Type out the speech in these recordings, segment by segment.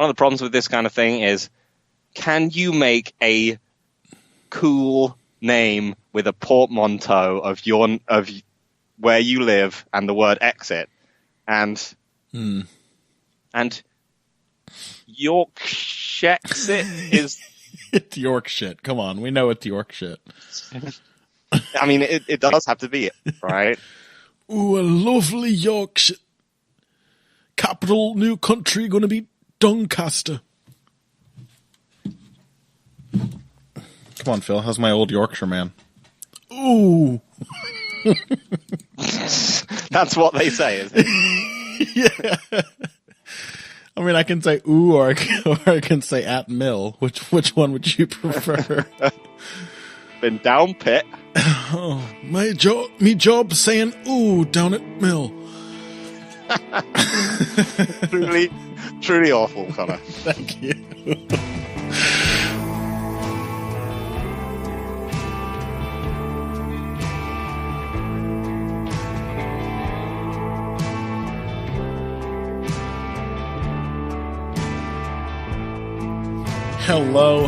one of the problems with this kind of thing is, can you make a cool name with a portmanteau of where you live and the word exit, and Yorkshire is it's York shit. Come on, we know it's York shit. I mean, it does have to be it, right? Ooh, a lovely Yorkshire. Capital new country gonna be Doncaster. Come on, Phil. How's my old Yorkshire man? Ooh. That's what they say, isn't it? Yeah. I mean, I can say ooh, or I can say at mill. Which one would you prefer? Been down pit. Oh, me job saying ooh down at mill. truly awful, Connor. Thank you. Hello,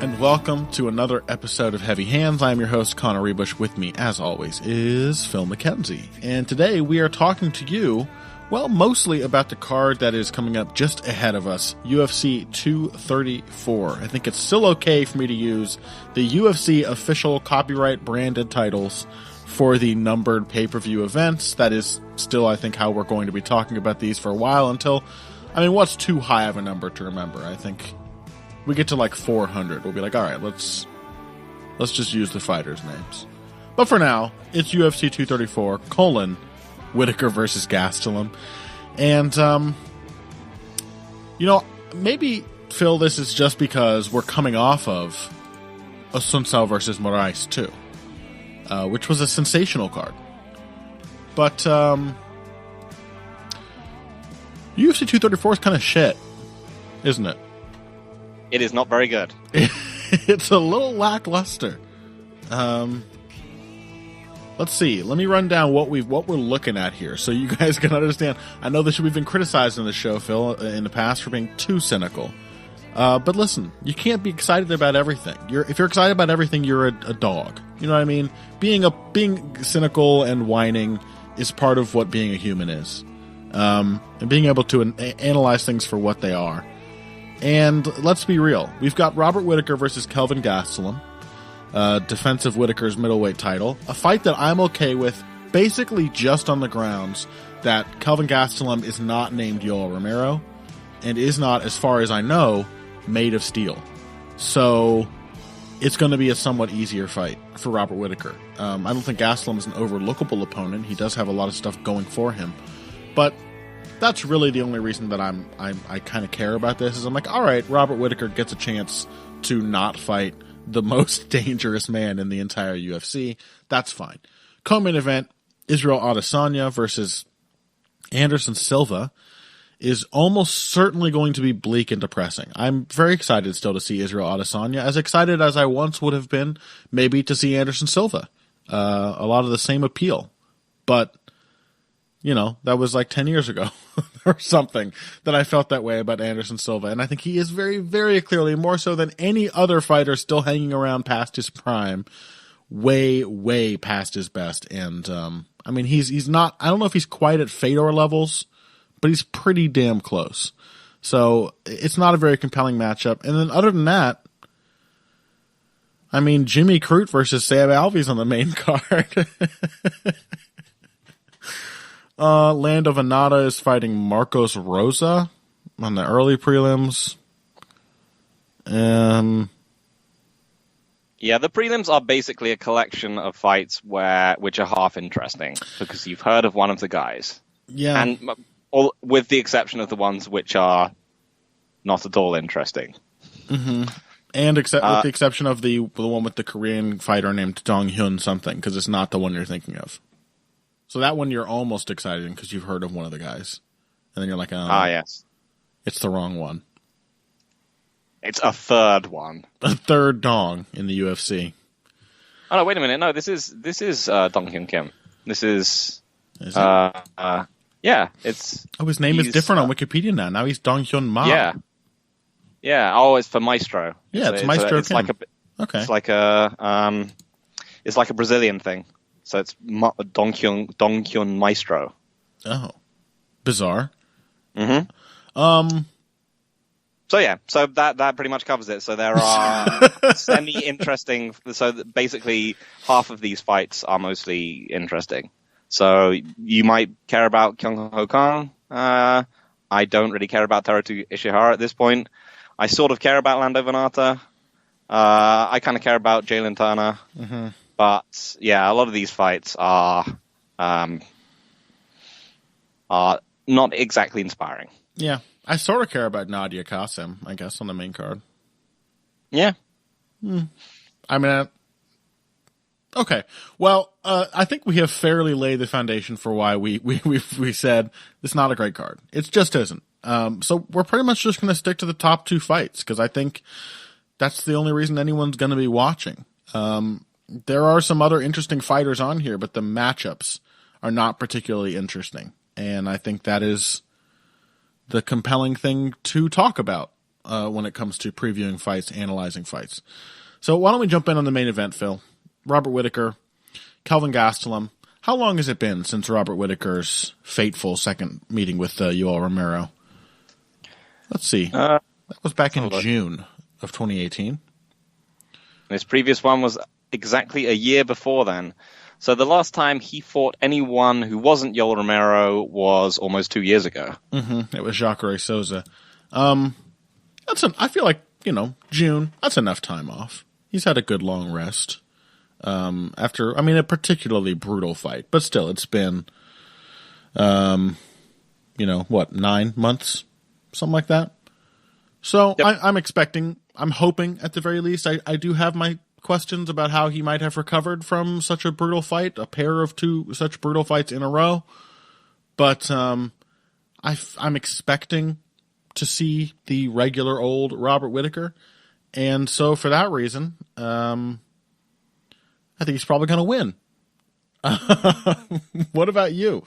and welcome to another episode of Heavy Hands. I'm your host, Connor Rebush. With me, as always, is Phil McKenzie. And today we are talking to you, well, mostly about the card that is coming up just ahead of us, UFC 234. I think it's still okay for me to use the UFC official copyright branded titles for the numbered pay-per-view events. That is still, I think, how we're going to be talking about these for a while until, I mean, what's too high of a number to remember? I think we get to like 400, we'll be like, all right, let's just use the fighters' names. But for now, it's UFC 234, Whittaker versus Gastelum. And, maybe, Phil, this is just because we're coming off of Assunção versus Moraes, too, which was a sensational card. But, UFC 234 is kind of shit, isn't it? It is not very good. It's a little lackluster. Let's see. Let me run down what we're looking at here, so you guys can understand. I know that we've been criticized on the show, Phil, in the past for being too cynical. But listen, you can't be excited about everything. If you're excited about everything, you're a dog. You know what I mean? Being cynical and whining is part of what being a human is, and being able to analyze things for what they are. And let's be real. We've got Robert Whittaker versus Kelvin Gastelum, defense of Whittaker's middleweight title. A fight that I'm okay with, basically just on the grounds that Kelvin Gastelum is not named Yoel Romero, and is not, as far as I know, made of steel. So it's going to be a somewhat easier fight for Robert Whittaker. I don't think Gastelum is an overlookable opponent. He does have a lot of stuff going for him. But that's really the only reason that I kind of care about this, is I'm like, all right, Robert Whittaker gets a chance to not fight the most dangerous man in the entire UFC. That's fine. Co-main event, Israel Adesanya versus Anderson Silva, is almost certainly going to be bleak and depressing. I'm very excited still to see Israel Adesanya, as excited as I once would have been maybe to see Anderson Silva. A lot of the same appeal. But that was like 10 years ago or something that I felt that way about Anderson Silva. And I think he is very, very clearly, more so than any other fighter still hanging around past his prime, way, way past his best. And, he's not, I don't know if he's quite at Fedor levels, but he's pretty damn close. So it's not a very compelling matchup. And then other than that, Jimmy Crute versus Sam Alvey's on the main card. Lando Venata is fighting Marcos Rosa on the early prelims. Yeah, the prelims are basically a collection of fights which are half interesting because you've heard of one of the guys. Yeah. And with the exception of the ones which are not at all interesting. Mm-hmm. And with the exception of the one with the Korean fighter named Dong Hyun something, because it's not the one you're thinking of. So that one you're almost excited because you've heard of one of the guys. And then you're like, yes. It's the wrong one. It's a third one. A third Dong in the UFC. Oh, no, wait a minute. No, this is Dong Hyun Kim. This is... Yeah, it's... Oh, his name is different on Wikipedia now. Now he's Dong Hyun Ma. Yeah. Yeah, oh, it's for Maestro. Yeah, it's Maestro it's like okay. It's like a Brazilian thing. So it's Dong Hyun Maestro. Oh. Bizarre. Mm-hmm. So yeah, so that pretty much covers it. So there are semi-interesting. So basically, half of these fights are mostly interesting. So you might care about Kyung Ho Kang. I don't really care about Teruto Ishihara at this point. I sort of care about Lando Venata. I kind of care about Jalen Turner. Mm-hmm. But yeah, a lot of these fights are not exactly inspiring. Yeah. I sort of care about Nadia Qasim, I guess, on the main card. Yeah. I mean, okay. Well, I think we have fairly laid the foundation for why we said it's not a great card. It just isn't. So we're pretty much just going to stick to the top 2 fights because I think that's the only reason anyone's going to be watching. There are some other interesting fighters on here, but the matchups are not particularly interesting. And I think that is the compelling thing to talk about when it comes to previewing fights, analyzing fights. So why don't we jump in on the main event, Phil? Robert Whittaker, Kelvin Gastelum. How long has it been since Robert Whittaker's fateful second meeting with Yoel Romero? Let's see. That was back in June of 2018. His previous one was exactly a year before then. So the last time he fought anyone who wasn't Yoel Romero was almost 2 years ago. Mm-hmm. It was Jacare Souza. I feel like, June, that's enough time off. He's had a good long rest. After, a particularly brutal fight. But still, it's been, 9 months? Something like that. So yep. I'm hoping at the very least, I do have my questions about how he might have recovered from such a brutal fight, a pair of 2 such brutal fights in a row. But I'm expecting to see the regular old Robert Whittaker. And so for that reason, I think he's probably going to win. What about you?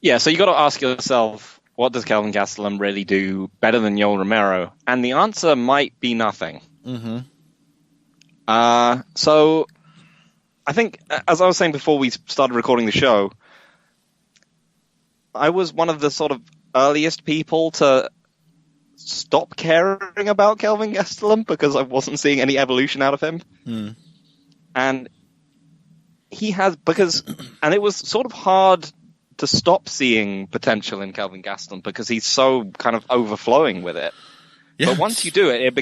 Yeah, so you got to ask yourself, what does Kelvin Gastelum really do better than Yoel Romero? And the answer might be nothing. Mm-hmm. So I think, as I was saying before we started recording the show, I was one of the sort of earliest people to stop caring about Kelvin Gastelum because I wasn't seeing any evolution out of him. Mm. And it was sort of hard to stop seeing potential in Kelvin Gastelum because he's so kind of overflowing with it. Yes. But once you do it,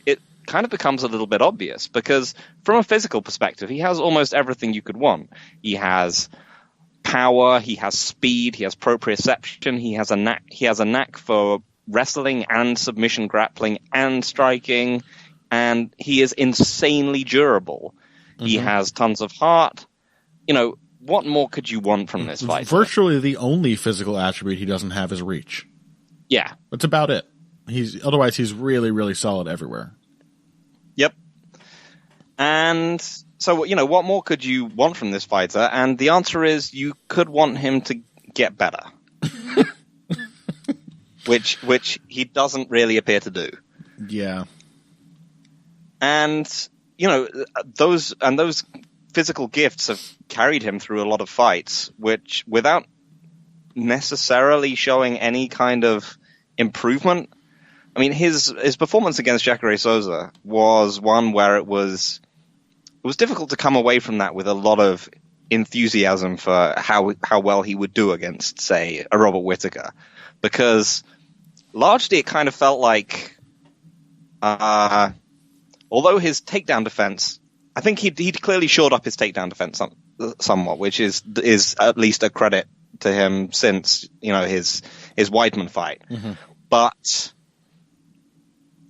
it kind of becomes a little bit obvious because from a physical perspective, he has almost everything you could want. He has power, he has speed, he has proprioception, he has a knack for wrestling and submission grappling and striking, and he is insanely durable. Mm-hmm. He has tons of heart. What more could you want from this fight? Virtually the only physical attribute he doesn't have is reach. Yeah. That's about it. Otherwise he's really, really solid everywhere. Yep. And so, what more could you want from this fighter? And the answer is you could want him to get better. which he doesn't really appear to do. Yeah. And, those physical gifts have carried him through a lot of fights, which without necessarily showing any kind of improvement. His performance against Jacare Souza was one where it was difficult to come away from that with a lot of enthusiasm for how well he would do against, say, a Robert Whittaker, because largely it kind of felt like, although his takedown defense, I think he'd clearly shored up his takedown defense somewhat, which is at least a credit to him since his Weidman fight, mm-hmm. but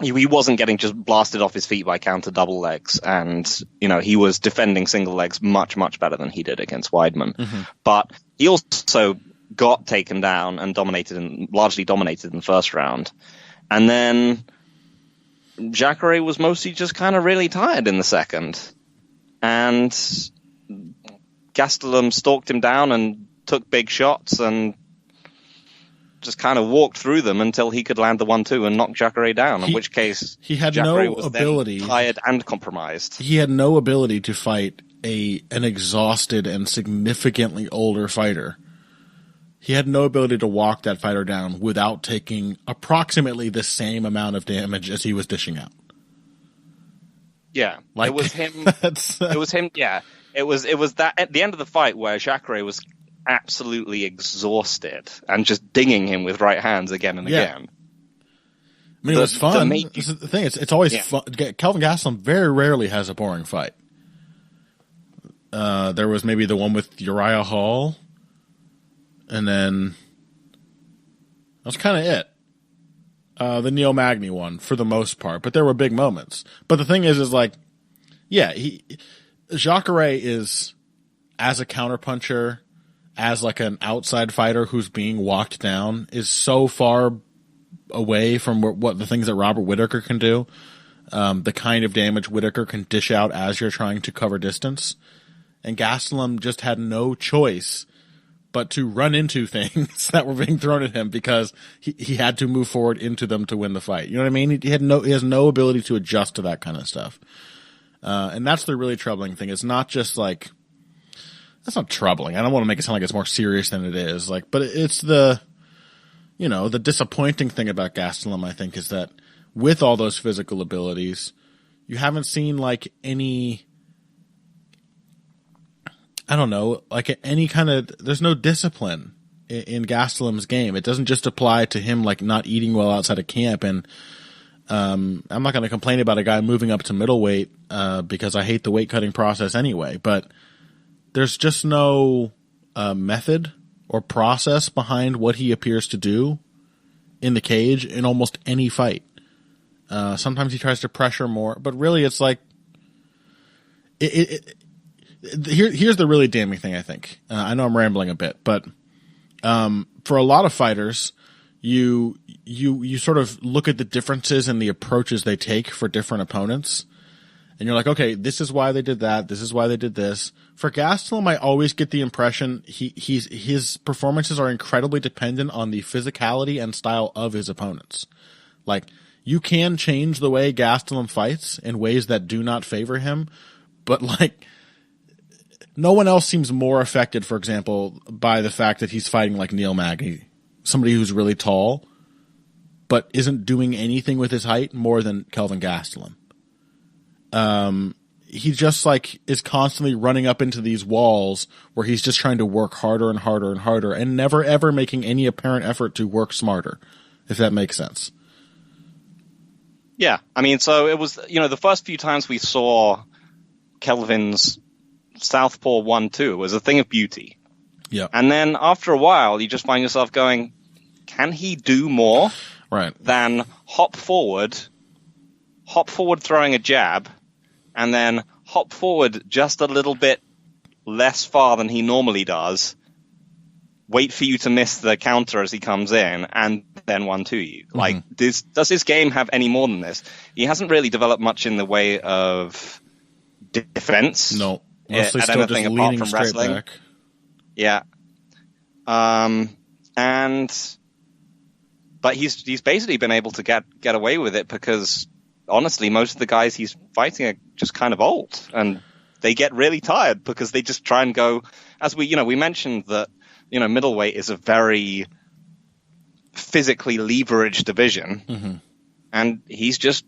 he wasn't getting just blasted off his feet by counter double legs, and he was defending single legs much, much better than he did against Weidman. Mm-hmm. But he also got taken down and largely dominated in the first round, and then Jacare was mostly just kind of really tired in the second, and Gastelum stalked him down and took big shots and just kind of walked through them until he could land the 1-2 and knock Jacare down, in which case he had Jacare no was ability, then tired and compromised. He had no ability to fight an exhausted and significantly older fighter. He had no ability to walk that fighter down without taking approximately the same amount of damage as he was dishing out. Yeah, like, it was him. It was him. Yeah, it was that at the end of the fight where Jacare was absolutely exhausted and just dinging him with right hands again and again. I mean, it was fun. The thing is, it's always fun. Kelvin Gastelum very rarely has a boring fight. There was maybe the one with Uriah Hall, and then that's kind of it. The Neil Magny one for the most part, but there were big moments. But the thing is like, yeah, Jacare is, as a counterpuncher, as like an outside fighter who's being walked down, is so far away from what the things that Robert Whittaker can do. The kind of damage Whittaker can dish out as you're trying to cover distance. And Gastelum just had no choice but to run into things that were being thrown at him because he had to move forward into them to win the fight. You know what I mean? He has no ability to adjust to that kind of stuff. And that's the really troubling thing. It's not just like, that's not troubling. I don't want to make it sound like it's more serious than it is. Like, but it's the disappointing thing about Gastelum, I think, is that with all those physical abilities, you haven't seen like any, I don't know, like any kind of, there's no discipline in Gastelum's game. It doesn't just apply to him like not eating well outside of camp. And I'm not going to complain about a guy moving up to middleweight because I hate the weight cutting process anyway. But there's just no method or process behind what he appears to do in the cage in almost any fight. Sometimes he tries to pressure more, but really it's like here's the really damning thing, I think. I know I'm rambling a bit, but for a lot of fighters, you sort of look at the differences in the approaches they take for different opponents, and you're like, okay, this is why they did that. This is why they did this. For Gastelum, I always get the impression his performances are incredibly dependent on the physicality and style of his opponents. Like, you can change the way Gastelum fights in ways that do not favor him, but like, no one else seems more affected, for example, by the fact that he's fighting like Neil Magny, somebody who's really tall, but isn't doing anything with his height more than Kelvin Gastelum. He just like is constantly running up into these walls where he's just trying to work harder and harder and harder and never ever making any apparent effort to work smarter, if that makes sense. Yeah, I mean, so it was, the first few times we saw Kelvin's Southpaw 1-2 was a thing of beauty. Yeah. And then after a while, you just find yourself going, can he do more than hop forward throwing a jab, and then hop forward just a little bit less far than he normally does, wait for you to miss the counter as he comes in, and then 1-2 you. Mm-hmm. Like, does his game have any more than this? He hasn't really developed much in the way of defense. No. Mostly still anything just apart from wrestling. Back. Yeah. But he's basically been able to get away with it because honestly, most of the guys he's fighting are just kind of old, and they get really tired because they just try and go, as we mentioned that, middleweight is a very physically leveraged division, mm-hmm. and he's just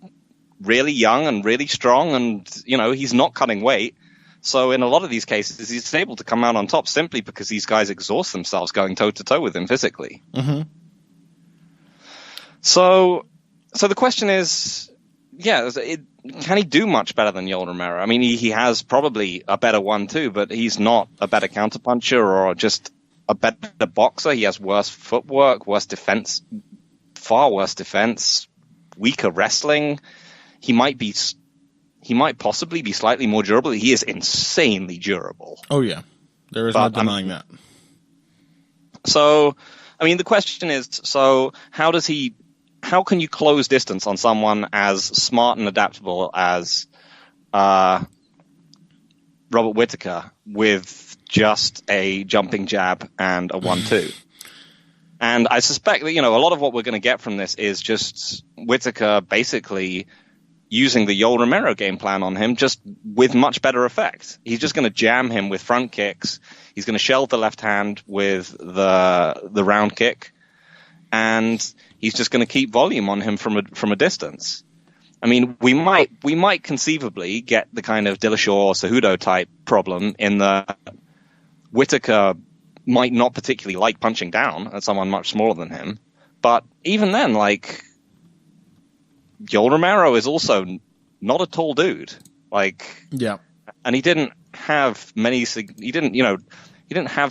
really young and really strong, and, he's not cutting weight. So in a lot of these cases, he's able to come out on top simply because these guys exhaust themselves going toe-to-toe with him physically. Mm-hmm. So the question is, can he do much better than Yoel Romero? I mean, he has probably a better 1-2, but he's not a better counterpuncher or just a better boxer. He has worse footwork, worse defense, far worse defense, weaker wrestling. He might possibly be slightly more durable. He is insanely durable. Oh, yeah. There is no denying that. So, I mean, the question is, how can you close distance on someone as smart and adaptable as Robert Whittaker with just a jumping jab and a 1-2. And I suspect that, a lot of what we're going to get from this is just Whittaker basically using the Yoel Romero game plan on him, just with much better effect. He's just going to jam him with front kicks. He's going to shelve the left hand with the round kick, and he's just going to keep volume on him from a distance. I mean, we might conceivably get the kind of Dillashaw Cejudo type problem in the Whittaker might not particularly like punching down at someone much smaller than him. But even then, like, Yoel Romero is also not a tall dude. Yeah. And he didn't have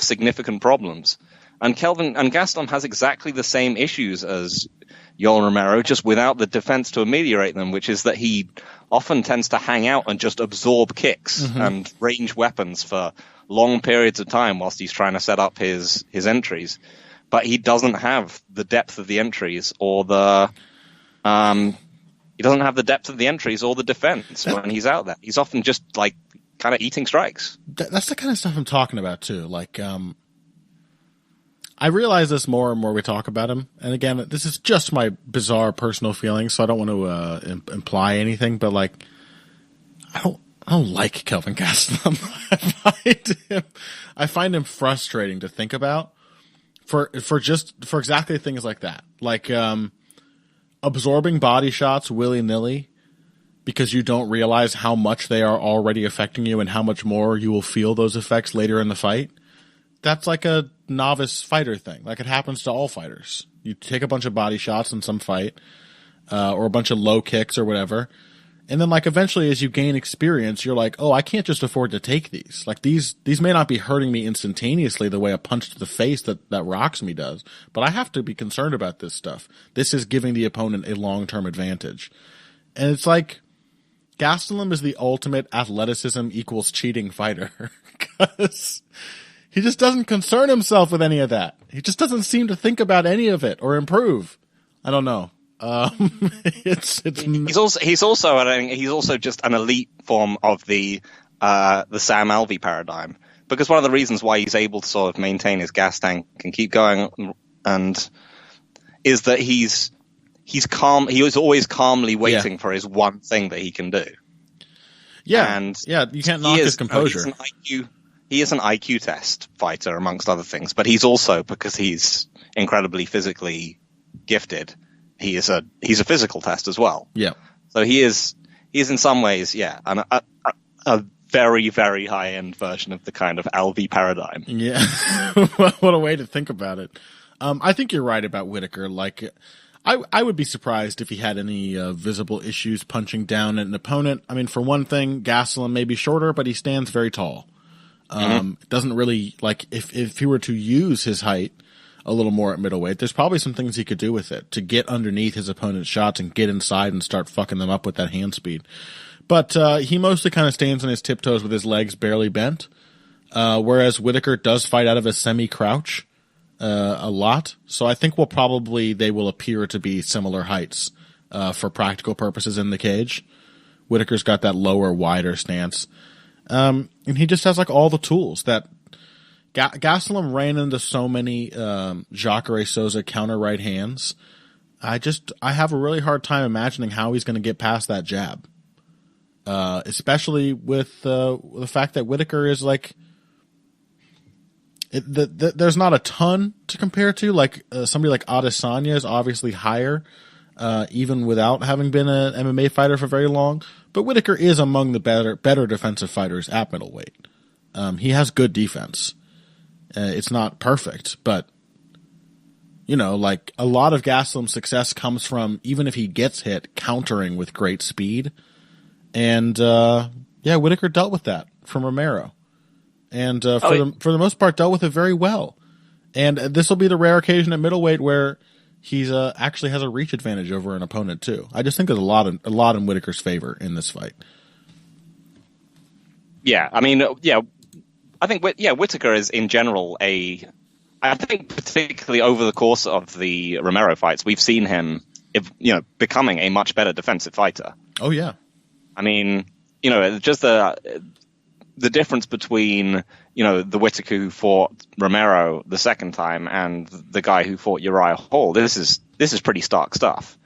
significant problems. And Gastelum has exactly the same issues as Yoel Romero, just without the defense to ameliorate them, which is that he often tends to hang out and just absorb kicks and range weapons for long periods of time whilst he's trying to set up his entries. But he doesn't have the depth of the entries or the defense when he's out there. He's often just like kind of eating strikes. That's the kind of stuff I'm talking about too. Like, I realize this more and more we talk about him. And again, this is just my bizarre personal feelings, so I don't want to imply anything. But like, I don't like Kelvin Gastelum. I find him frustrating to think about for exactly things like that, like absorbing body shots willy-nilly because you don't realize how much they are already affecting you and how much more you will feel those effects later in the fight. That's like a novice fighter thing. Like, it happens to all fighters. You take a bunch of body shots in some fight, or a bunch of low kicks or whatever. And then, like, eventually as you gain experience, you're like, oh, I can't just afford to take these. Like, these may not be hurting me instantaneously the way a punch to the face that rocks me does, but I have to be concerned about this stuff. This is giving the opponent a long-term advantage. And it's like, Gastelum is the ultimate athleticism equals cheating fighter. Because he just doesn't concern himself with any of that. He just doesn't seem to think about any of it or improve. I don't know. He's also just an elite form of the Sam Alvey paradigm, because one of the reasons why he's able to sort of maintain his gas tank and keep going and is that he's calm. He is always calmly waiting for his one thing that he can do. Yeah, and you can't knock his composure. He is an IQ test fighter, amongst other things, but he's also, because he's incredibly physically gifted, he's a physical test as well. Yeah. So he is in some ways, a very, very high end version of the kind of Alvey paradigm. Yeah. What a way to think about it. I think you're right about Whittaker. Like, I would be surprised if he had any visible issues punching down at an opponent. I mean, for one thing, Gastelum may be shorter, but he stands very tall. Doesn't really, like, if he were to use his height a little more at middleweight, there's probably some things he could do with it to get underneath his opponent's shots and get inside and start fucking them up with that hand speed. But he mostly kind of stands on his tiptoes with his legs barely bent, whereas Whittaker does fight out of a semi-crouch a lot. So I think they will appear to be similar heights for practical purposes in the cage. Whittaker's got that lower, wider stance. And he just has like all the tools that Gastelum ran into so many Jacare Souza counter right hands. I have a really hard time imagining how he's going to get past that jab. Especially with the fact that Whittaker is like, there's not a ton to compare to. Like somebody like Adesanya is obviously higher, even without having been an MMA fighter for very long. But Whittaker is among the better defensive fighters at middleweight. He has good defense. It's not perfect, but like a lot of Gastelum's success comes from, even if he gets hit, countering with great speed. And Whittaker dealt with that from Romero, and for the most part dealt with it very well. And this will be the rare occasion at middleweight where he's actually has a reach advantage over an opponent too. I just think there's a lot in Whittaker's favor in this fight. Yeah, I mean, I think Whittaker is in general I think particularly over the course of the Romero fights, we've seen him, becoming a much better defensive fighter. Oh yeah. I mean, just the difference between the Whittaker who fought Romero the second time and the guy who fought Uriah Hall. This is pretty stark stuff.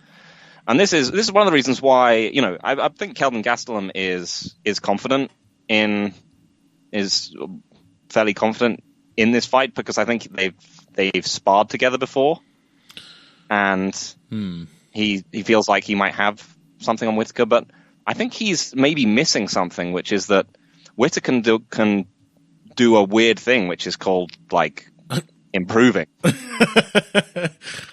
And this is one of the reasons why, I think Kelvin Gastelum is fairly confident in this fight, because I think they've sparred together before, and he feels like he might have something on Whittaker, but I think he's maybe missing something, which is that Whittaker can do a weird thing, which is called improving. I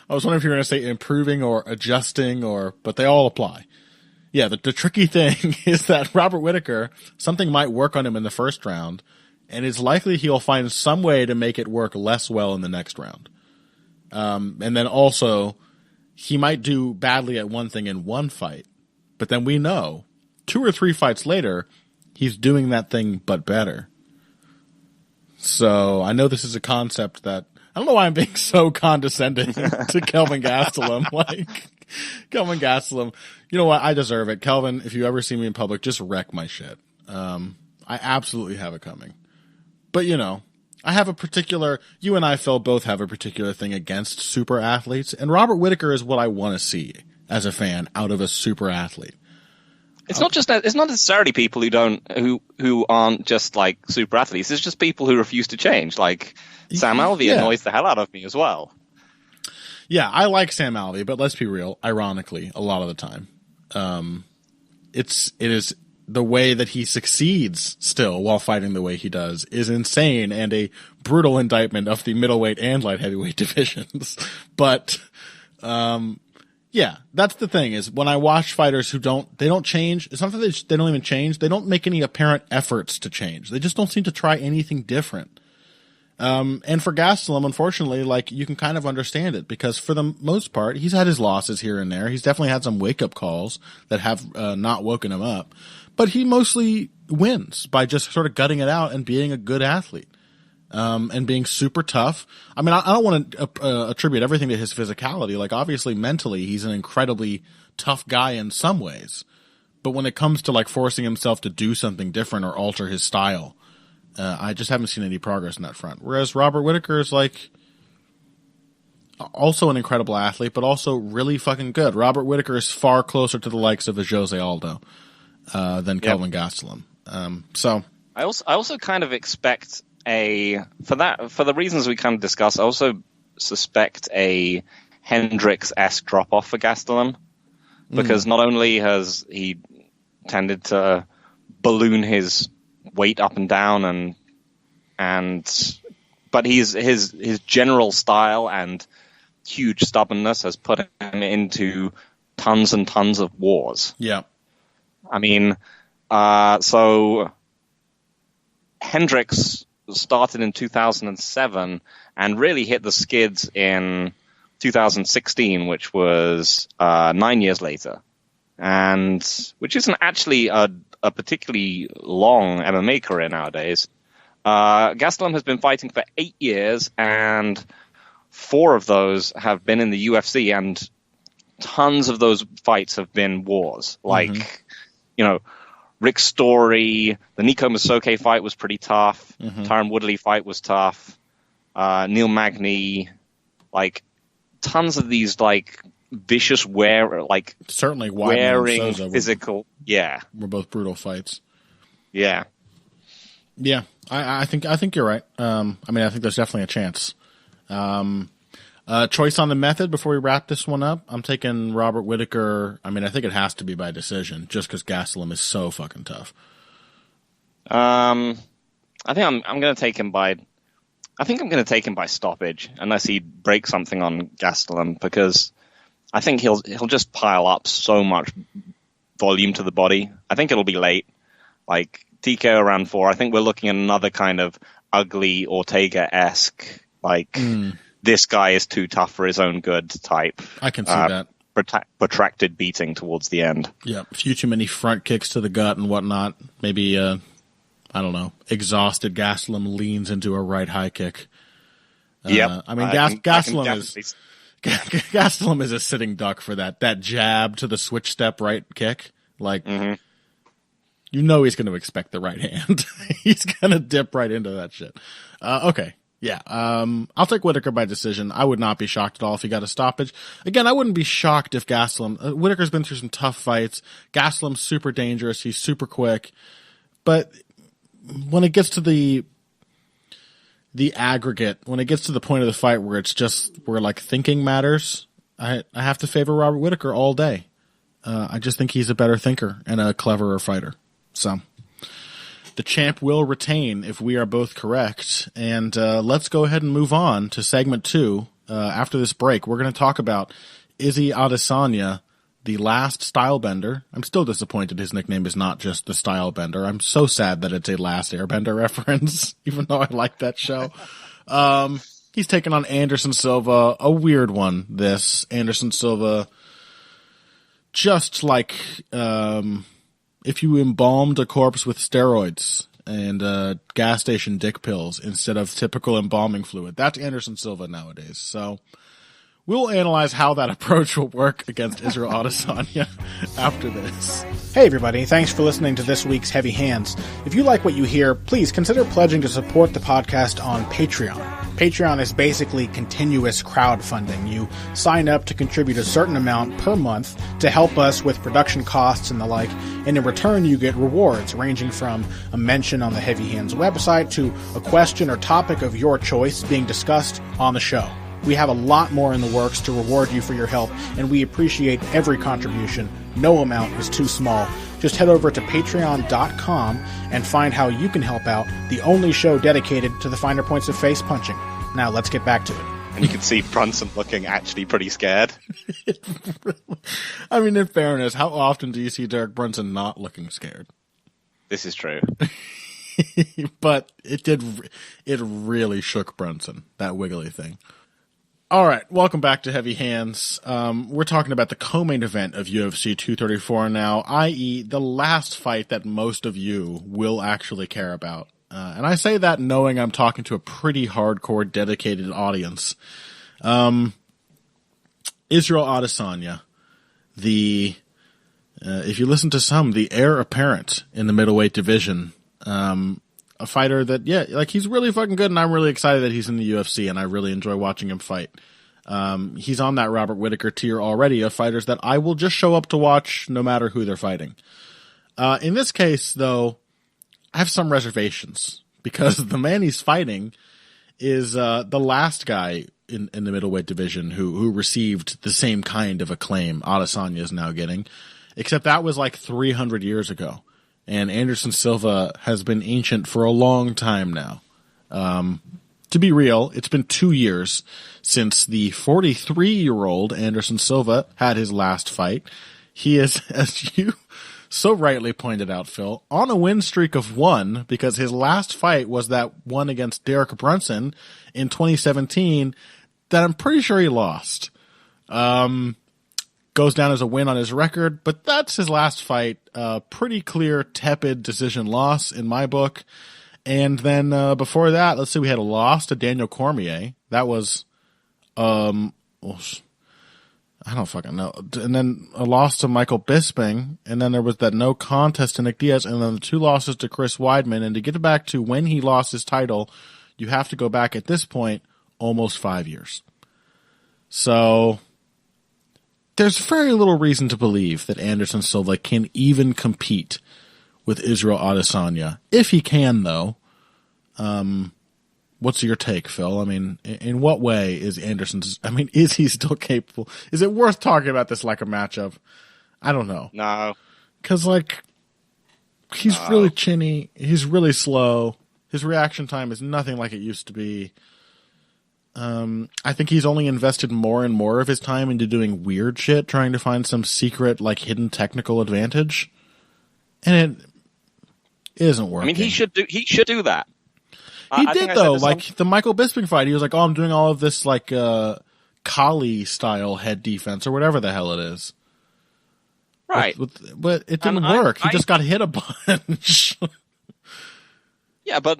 was wondering if you were going to say improving or adjusting, but they all apply. Yeah, the tricky thing is that Robert Whittaker, something might work on him in the first round, and it's likely he'll find some way to make it work less well in the next round. And then also, he might do badly at one thing in one fight, but then we know 2 or 3 fights later, he's doing that thing but better. So I know this is a concept that, I don't know why I'm being so condescending to Kelvin Gastelum. Kelvin Gastelum, you know what? I deserve it. Kelvin, if you ever see me in public, just wreck my shit. I absolutely have it coming. But, I have a particular, you and I, Phil, both have a particular thing against super athletes, and Robert Whittaker is what I want to see as a fan out of a super athlete. It's not necessarily people who aren't just like super athletes. It's just people who refuse to change. Like Sam Alvey annoys the hell out of me as well. Yeah, I like Sam Alvey, but let's be real. Ironically, a lot of the time, it is the way that he succeeds still while fighting the way he does is insane and a brutal indictment of the middleweight and light heavyweight divisions. But yeah, that's the thing, is when I watch fighters who don't change, it's not that they don't even change, they don't make any apparent efforts to change. They just don't seem to try anything different. And for Gastelum, unfortunately, you can kind of understand it, because for the most part, he's had his losses here and there. He's definitely had some wake-up calls that have not woken him up. But he mostly wins by just sort of gutting it out and being a good athlete. And being super tough. I mean, I don't want to attribute everything to his physicality. Obviously, mentally, he's an incredibly tough guy in some ways. But when it comes to, forcing himself to do something different or alter his style, I just haven't seen any progress in that front. Whereas Robert Whittaker is, also an incredible athlete, but also really fucking good. Robert Whittaker is far closer to the likes of a Jose Aldo than Kelvin Gastelum. So I also kind of expect for the reasons we kind of discussed, I also suspect a Hendricks-esque drop-off for Gastelum, because not only has he tended to balloon his weight up and down, but his general style and huge stubbornness has put him into tons and tons of wars. Yeah. I mean, so Hendricks started in 2007 and really hit the skids in 2016, which was 9 years later, and which isn't actually a particularly long MMA career nowadays. Gastelum has been fighting for 8 years, and 4 of those have been in the UFC, and tons of those fights have been wars. Rick Story, the Nico Masoke fight was pretty tough. Tyron Woodley fight was tough. Neil Magny, tons of these vicious certainly wearing physical. Yeah, were both brutal fights. Yeah, yeah. I think you're right. I think there's definitely a chance. Choice on the method before we wrap this one up. I'm taking Robert Whittaker. I think it has to be by decision, just because Gastelum is so fucking tough. I think I'm going to take him by. I think I'm going to take him by stoppage, unless he breaks something on Gastelum, because I think he'll just pile up so much volume to the body. I think it'll be late, TKO around 4. I think we're looking at another kind of ugly Ortega-esque, this guy is too tough for his own good type. I can see that. Protracted beating towards the end. Yeah, a few too many front kicks to the gut and whatnot. Maybe, I don't know, exhausted Gastelum leans into a right high kick. Gastelum is a sitting duck for that jab to the switch step right kick. You know he's going to expect the right hand. He's going to dip right into that shit. Okay. Yeah. I'll take Whittaker by decision. I would not be shocked at all if he got a stoppage. Again, I wouldn't be shocked if Gastelum, Whittaker's been through some tough fights. Gastelum's super dangerous. He's super quick. But when it gets to the aggregate, when it gets to the point of the fight where it's just, where like thinking matters, I have to favor Robert Whittaker all day. I just think he's a better thinker and a cleverer fighter. So the champ will retain if we are both correct. And let's go ahead and move on to segment 2. After this break, we're going to talk about Izzy Adesanya, the last style bender. I'm still disappointed his nickname is not just the style bender. I'm so sad that it's a Last Airbender reference, even though I like that show. He's taking on Anderson Silva, a weird one, this. Anderson Silva, just like if you embalmed a corpse with steroids and gas station dick pills instead of typical embalming fluid. That's Anderson Silva nowadays. So we'll analyze how that approach will work against Israel Adesanya after this. Hey everybody, thanks for listening to this week's Heavy Hands. If you like what you hear, please consider pledging to support the podcast on Patreon. Patreon is basically continuous crowdfunding. You sign up to contribute a certain amount per month to help us with production costs and the like, and in return you get rewards ranging from a mention on the Heavy Hands website to a question or topic of your choice being discussed on the show. We have a lot more in the works to reward you for your help, and we appreciate every contribution. No amount is too small. Just head over to patreon.com and find how you can help out, the only show dedicated to the finer points of face punching. Now let's get back to it. And you can see Brunson looking actually pretty scared. I mean, in fairness, how often do you see Derek Brunson not looking scared? This is true. But it really shook Brunson, that wiggly thing. All right, welcome back to Heavy Hands. We're talking about the co-main event of UFC 234 now, i.e. the last fight that most of you will actually care about. And I say that knowing I'm talking to a pretty hardcore, dedicated audience. Israel Adesanya, if you listen to some, the heir apparent in the middleweight division, a fighter that, yeah, like he's really fucking good, and I'm really excited that he's in the UFC, and I really enjoy watching him fight. He's on that Robert Whittaker tier already of fighters that I will just show up to watch no matter who they're fighting. In this case, though, I have some reservations, because the man he's fighting is the last guy in the middleweight division who received the same kind of acclaim Adesanya is now getting, except that was like 300 years ago. And Anderson Silva has been ancient for a long time now. To be real, it's been 2 years since the 43-year-old Anderson Silva had his last fight. He is, as you so rightly pointed out, Phil, on a win streak of 1, because his last fight was that one against Derek Brunson in 2017 that I'm pretty sure he lost. Goes down as a win on his record, but that's his last fight. Pretty clear, tepid decision loss in my book. And then before that, let's see, we had a loss to Daniel Cormier. That was, I don't fucking know. And then a loss to Michael Bisping. And then there was that no contest to Nick Diaz. And then the 2 losses to Chris Weidman. And to get back to when he lost his title, you have to go back at this point almost 5 years. So there's very little reason to believe that Anderson Silva can even compete with Israel Adesanya. If he can, though, what's your take, Phil? I mean, in what way is is he still capable? Is it worth talking about this like a matchup? I don't know. No. Because, he's really chinny. He's really slow. His reaction time is nothing like it used to be. I think he's only invested more and more of his time into doing weird shit, trying to find some secret, hidden technical advantage. And it isn't working. I mean, he should do that. He did, though. The Michael Bisping fight, he was like, I'm doing all of this, Kali-style head defense, or whatever the hell it is. Right. But it didn't work. He just got hit a bunch. Yeah, but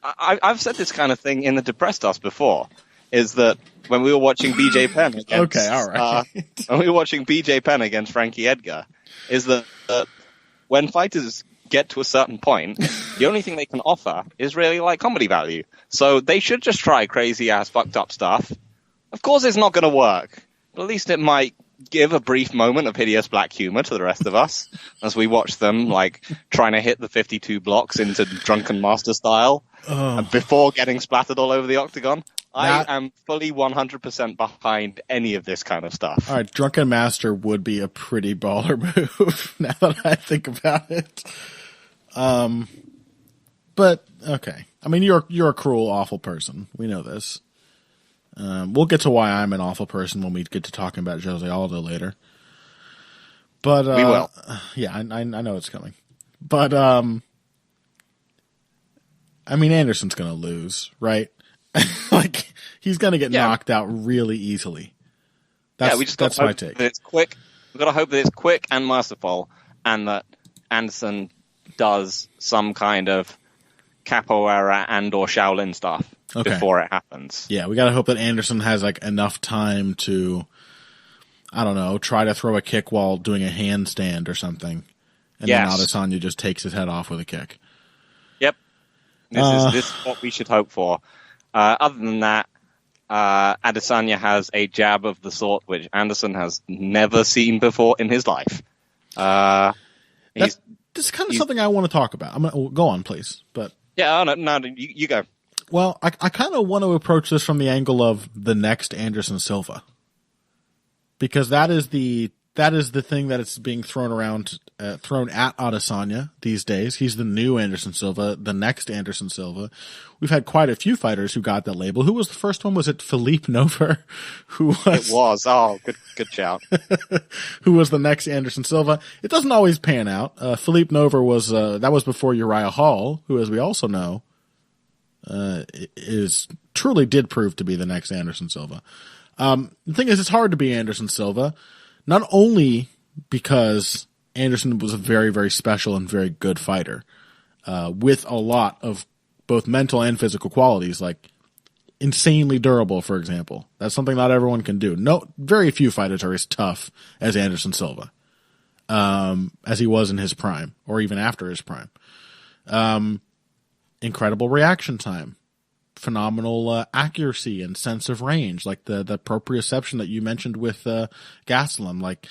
I've said this kind of thing in the Depressed Us before, is that when we were watching BJ Penn against... Okay, all right. When we were watching BJ Penn against Frankie Edgar, is that when fighters get to a certain point, the only thing they can offer is really like comedy value. So they should just try crazy ass fucked up stuff. Of course it's not going to work, but at least it might give a brief moment of hideous black humor to the rest of us as we watch them like trying to hit the 52 blocks into Drunken Master style before getting splattered all over the octagon. I am fully 100% behind any of this kind of stuff. All right, Drunken Master would be a pretty baller move now that I think about it. But okay. I mean, you're a cruel, awful person. We know this. We'll get to why I'm an awful person when we get to talking about Jose Aldo later. But we will. Yeah, I know it's coming. But I mean, Anderson's going to lose, right? Like he's going to get knocked out really easily. That's my take. It's quick. We've got to hope that it's quick and merciful, and that Anderson does some kind of capoeira and or Shaolin stuff before it happens. Yeah, we got to hope that Anderson has like enough time to, I don't know, try to throw a kick while doing a handstand or something, and then Adesanya just takes his head off with a kick. Yep, this is what we should hope for. Other than that, Adesanya has a jab of the sort which Anderson has never seen before in his life. This is kind of something I want to talk about. I'm gonna go on, please. But yeah, no, you go. Well, I kind of want to approach this from the angle of the next Anderson Silva, because that is the thing that is being thrown at Adesanya these days. He's the new Anderson Silva, the next Anderson Silva. We've had quite a few fighters who got that label. Who was the first one? Was it Philippe Nover? It was. Oh, good shout. Who was the next Anderson Silva? It doesn't always pan out. Philippe Nover was that was before Uriah Hall, who, as we also know, truly did prove to be the next Anderson Silva. The thing is, it's hard to be Anderson Silva. Not only because Anderson was a very, very special and very good fighter, with a lot of both mental and physical qualities, like insanely durable, for example. That's something not everyone can do. Very few fighters are as tough as Anderson Silva, as he was in his prime, or even after his prime. Incredible reaction time. Phenomenal accuracy and sense of range, like the proprioception that you mentioned with Gastelum. Like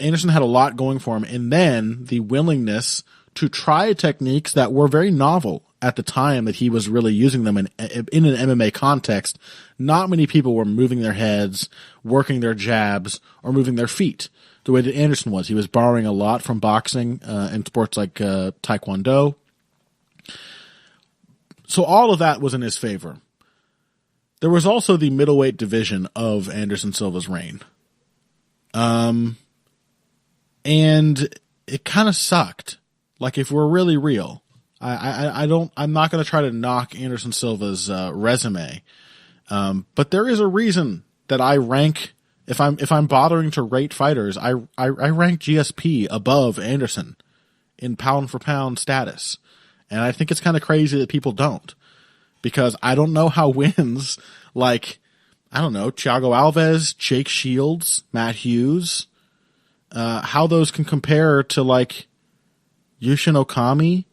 Anderson had a lot going for him, and then the willingness to try techniques that were very novel at the time that he was really using them in an MMA context. Not many people were moving their heads, working their jabs, or moving their feet the way that Anderson was. He was borrowing a lot from boxing and sports like Taekwondo. So all of that was in his favor. There was also the middleweight division of Anderson Silva's reign. And it kind of sucked. Like, if we're really real, I'm not going to try to knock Anderson Silva's resume. But there is a reason that I rank, if I'm bothering to rate fighters, I rank GSP above Anderson in pound for pound status. And I think it's kind of crazy that people don't, because I don't know how wins like, I don't know, Thiago Alves, Jake Shields, Matt Hughes, how those can compare to like Yushin Okami,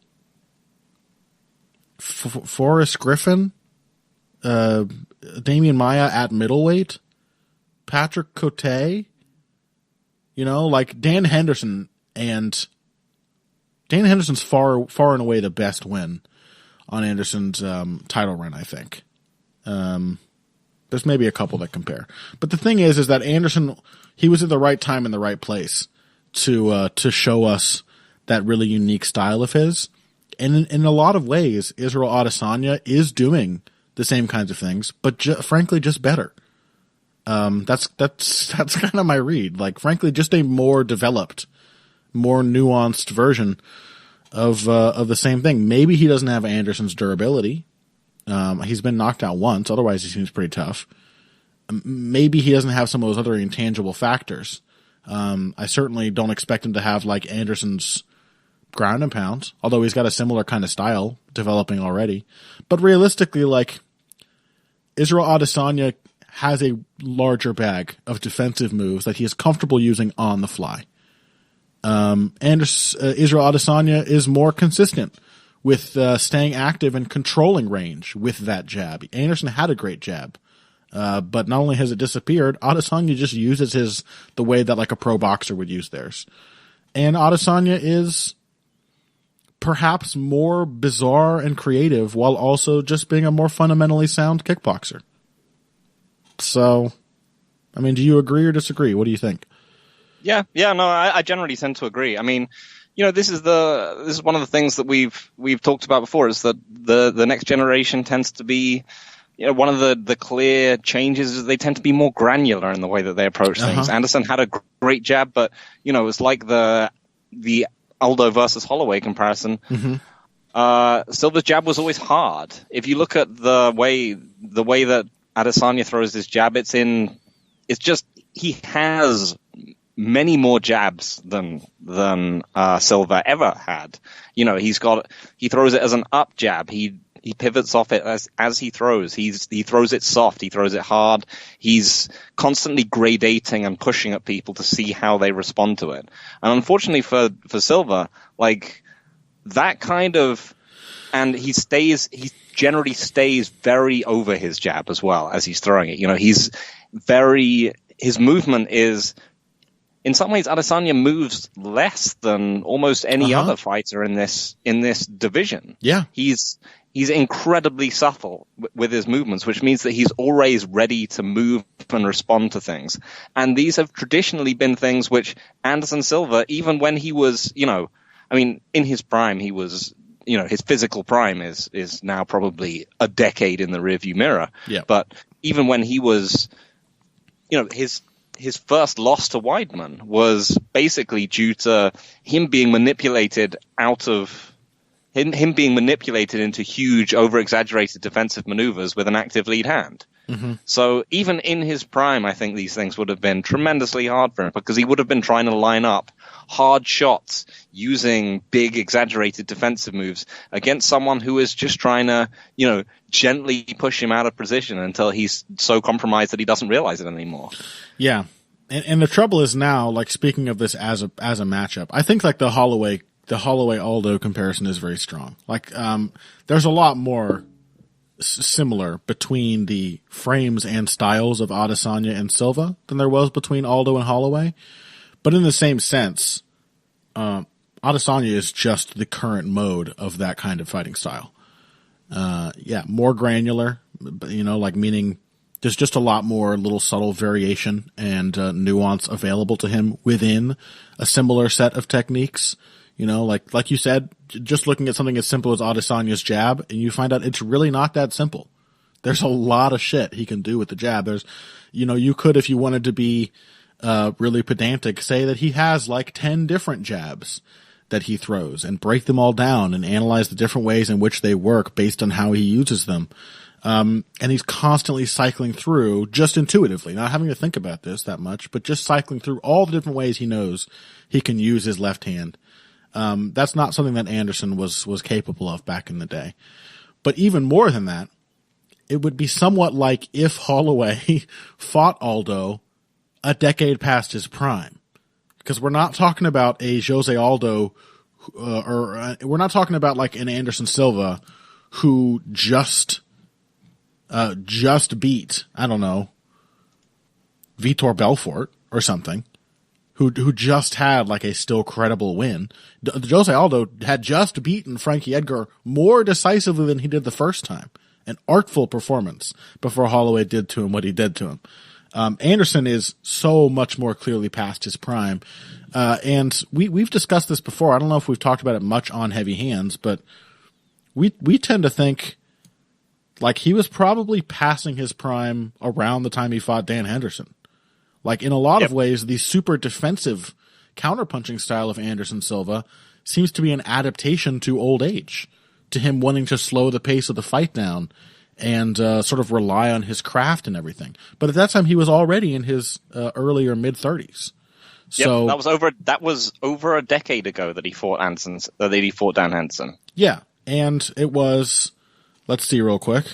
Forrest Griffin, Damian Maia at middleweight, Patrick Cote, like Dan Henderson's far and away the best win on Anderson's title run, I think. There's maybe a couple that compare. But the thing is that Anderson, he was at the right time in the right place to show us that really unique style of his. And in a lot of ways, Israel Adesanya is doing the same kinds of things, but frankly, just better. That's kind of my read. Like, frankly, just a more developed, more nuanced version of the same thing. Maybe he doesn't have Anderson's durability. He's been knocked out once. Otherwise, he seems pretty tough. Maybe he doesn't have some of those other intangible factors. I certainly don't expect him to have like Anderson's ground and pound, although he's got a similar kind of style developing already. But realistically, like, Israel Adesanya has a larger bag of defensive moves that he is comfortable using on the fly. Israel Adesanya is more consistent with staying active and controlling range with that jab. Anderson had a great jab, but not only has it disappeared, Adesanya just uses the way that like a pro boxer would use theirs. And Adesanya is perhaps more bizarre and creative while also just being a more fundamentally sound kickboxer. So, I mean, do you agree or disagree? What do you think? Yeah, no, I generally tend to agree. I mean, this is one of the things that we've talked about before, is that the next generation tends to be, one of the clear changes is they tend to be more granular in the way that they approach things. Anderson had a great jab, but it's like the Aldo versus Holloway comparison. Silva's jab was always hard. If you look at the way that Adesanya throws his jab, he has many more jabs than Silva ever had. He throws it as an up jab. He pivots off it as he throws. He throws it soft. He throws it hard. He's constantly gradating and pushing at people to see how they respond to it. And unfortunately for Silva, like that kind of, and he generally stays very over his jab as well as he's throwing it. His movement is, in some ways, Adesanya moves less than almost any other fighter in this division. Yeah. He's incredibly subtle with his movements, which means that he's always ready to move and respond to things. And these have traditionally been things which Anderson Silva, even when he was, in his prime, he was, his physical prime is now probably a decade in the rearview mirror. Yeah. But even when he was, his first loss to Weidman was basically due to him being manipulated into huge, over-exaggerated defensive maneuvers with an active lead hand. So even in his prime, I think these things would have been tremendously hard for him, because he would have been trying to line up hard shots using big, exaggerated defensive moves against someone who is just trying to, gently push him out of position until he's so compromised that he doesn't realize it anymore. Yeah. And the trouble is now, like, speaking of this as a matchup, I think like the Holloway Aldo comparison is very strong. Like, there's a lot more similar between the frames and styles of Adesanya and Silva than there was between Aldo and Holloway. But in the same sense, Adesanya is just the current mode of that kind of fighting style. More granular, meaning there's just a lot more little subtle variation and nuance available to him within a similar set of techniques. Like you said, just looking at something as simple as Adesanya's jab, and you find out it's really not that simple. There's a lot of shit he can do with the jab. There's, you could, if you wanted to be really pedantic, say that he has like 10 different jabs that he throws and break them all down and analyze the different ways in which they work based on how he uses them. And he's constantly cycling through, just intuitively, not having to think about this that much, but just cycling through all the different ways he knows he can use his left hand. That's not something that Anderson was capable of back in the day. But even more than that, it would be somewhat like if Holloway fought Aldo a decade past his prime. Because we're not talking about a Jose Aldo, we're not talking about like an Anderson Silva who just beat, I don't know, Vitor Belfort or something, who just had like a still credible win. Jose Aldo had just beaten Frankie Edgar more decisively than he did the first time. An artful performance before Holloway did to him what he did to him. Anderson is so much more clearly past his prime. And we've discussed this before. I don't know if we've talked about it much on Heavy Hands, but we tend to think like he was probably passing his prime around the time he fought Dan Henderson. Like in a lot of ways, the super defensive counterpunching style of Anderson Silva seems to be an adaptation to old age, to him wanting to slow the pace of the fight down and sort of rely on his craft and everything. But at that time, he was already in his earlier mid-30s. So that was over a decade ago that he fought Dan Henderson. Yeah, and it was, let's see real quick,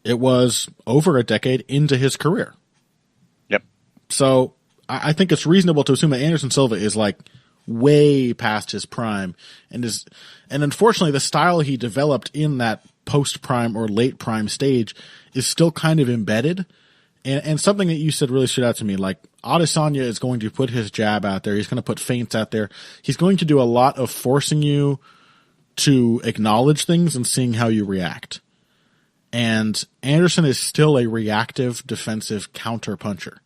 it was over a decade into his career. Yep. So I think it's reasonable to assume that Anderson Silva is like way past his prime, and unfortunately the style he developed in that post prime or late prime stage is still kind of embedded. And something that you said really stood out to me, like Adesanya is going to put his jab out there. He's going to put feints out there. He's going to do a lot of forcing you to acknowledge things and seeing how you react. And Anderson is still a reactive, defensive counter puncher.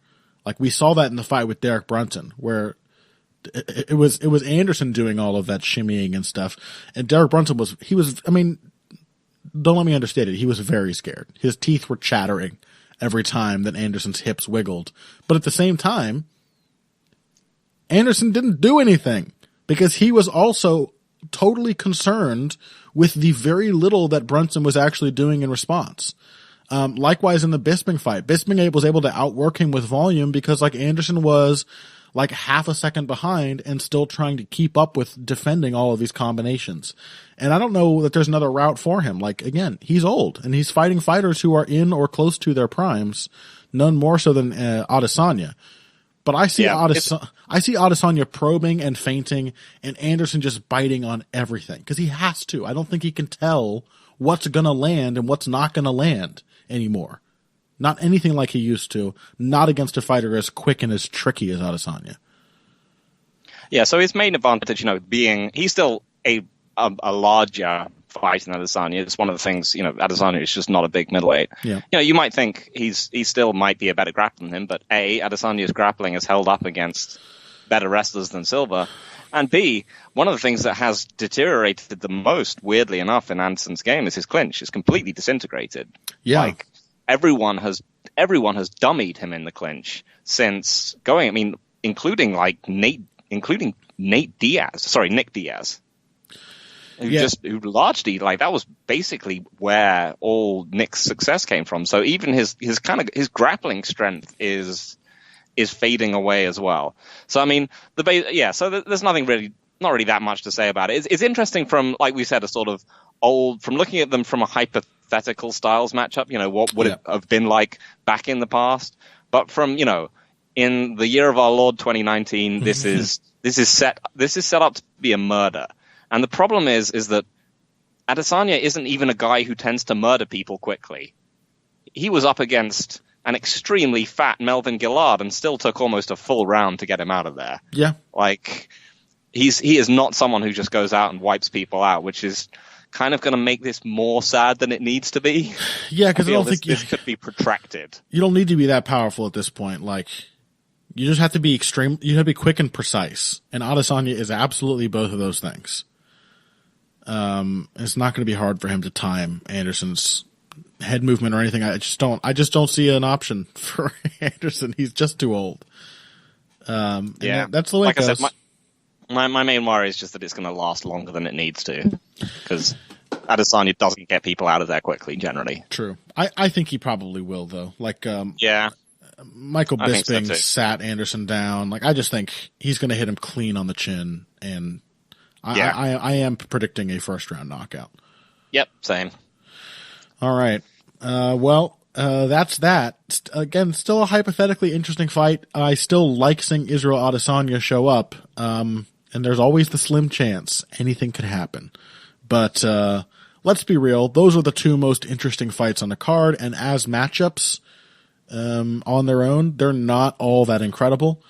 Like we saw that in the fight with Derek Brunson, where it was Anderson doing all of that shimmying and stuff. And Derek Brunson don't let me understate it. He was very scared. His teeth were chattering every time that Anderson's hips wiggled. But at the same time, Anderson didn't do anything because he was also totally concerned with the very little that Brunson was actually doing in response. Likewise in the Bisping fight, Bisping was able to outwork him with volume because like Anderson was like half a second behind and still trying to keep up with defending all of these combinations. And I don't know that there's another route for him. Like, again, he's old and he's fighting fighters who are in or close to their primes, none more so than Adesanya. But I see Adesanya probing and feinting and Anderson just biting on everything because he has to. I don't think he can tell what's going to land and what's not going to land anymore. Not anything like he used to. Not against a fighter as quick and as tricky as Adesanya. Yeah, so his main advantage, he's still a larger fighter than Adesanya. It's one of the things, Adesanya is just not a big middleweight. Yeah. You might think he still might be a better grappler than him, but A, Adesanya's grappling is held up against better wrestlers than Silva. And B, one of the things that has deteriorated the most, weirdly enough, in Anderson's game is his clinch. It's completely disintegrated. Yeah. Like, everyone has dummied him in the clinch since going. Including Nick Diaz, who largely that was basically where all Nick's success came from. So even his grappling strength is fading away as well. So so there's not really that much to say about it. It's interesting from, like we said, from looking at them from a hypothetical styles matchup, what would it have been like back in the past? But from, in the year of our Lord 2019, this is set up to be a murder. And the problem is that Adesanya isn't even a guy who tends to murder people quickly. He was up against an extremely fat Melvin Gillard and still took almost a full round to get him out of there. Yeah. Like, he is not someone who just goes out and wipes people out, which is kind of going to make this more sad than it needs to be. Yeah, because I don't think this could be protracted. You don't need to be that powerful at this point. Like, you just have to be extreme. You have to be quick and precise. And Adesanya is absolutely both of those things. It's not going to be hard for him to time Anderson's head movement or anything. I just don't see an option for Anderson. He's just too old. That's the way it goes. I said, my main worry is just that it's going to last longer than it needs to, because Adesanya doesn't get people out of there quickly generally. True. I think he probably will though. Like, Michael Bisping sat Anderson down. Like, I just think he's going to hit him clean on the chin, and I am predicting a first round knockout. Yep, same. All right. That's that. Again, still a hypothetically interesting fight. I still like seeing Israel Adesanya show up. And there's always the slim chance anything could happen. But let's be real. Those are the two most interesting fights on the card. And as matchups on their own, they're not all that incredible.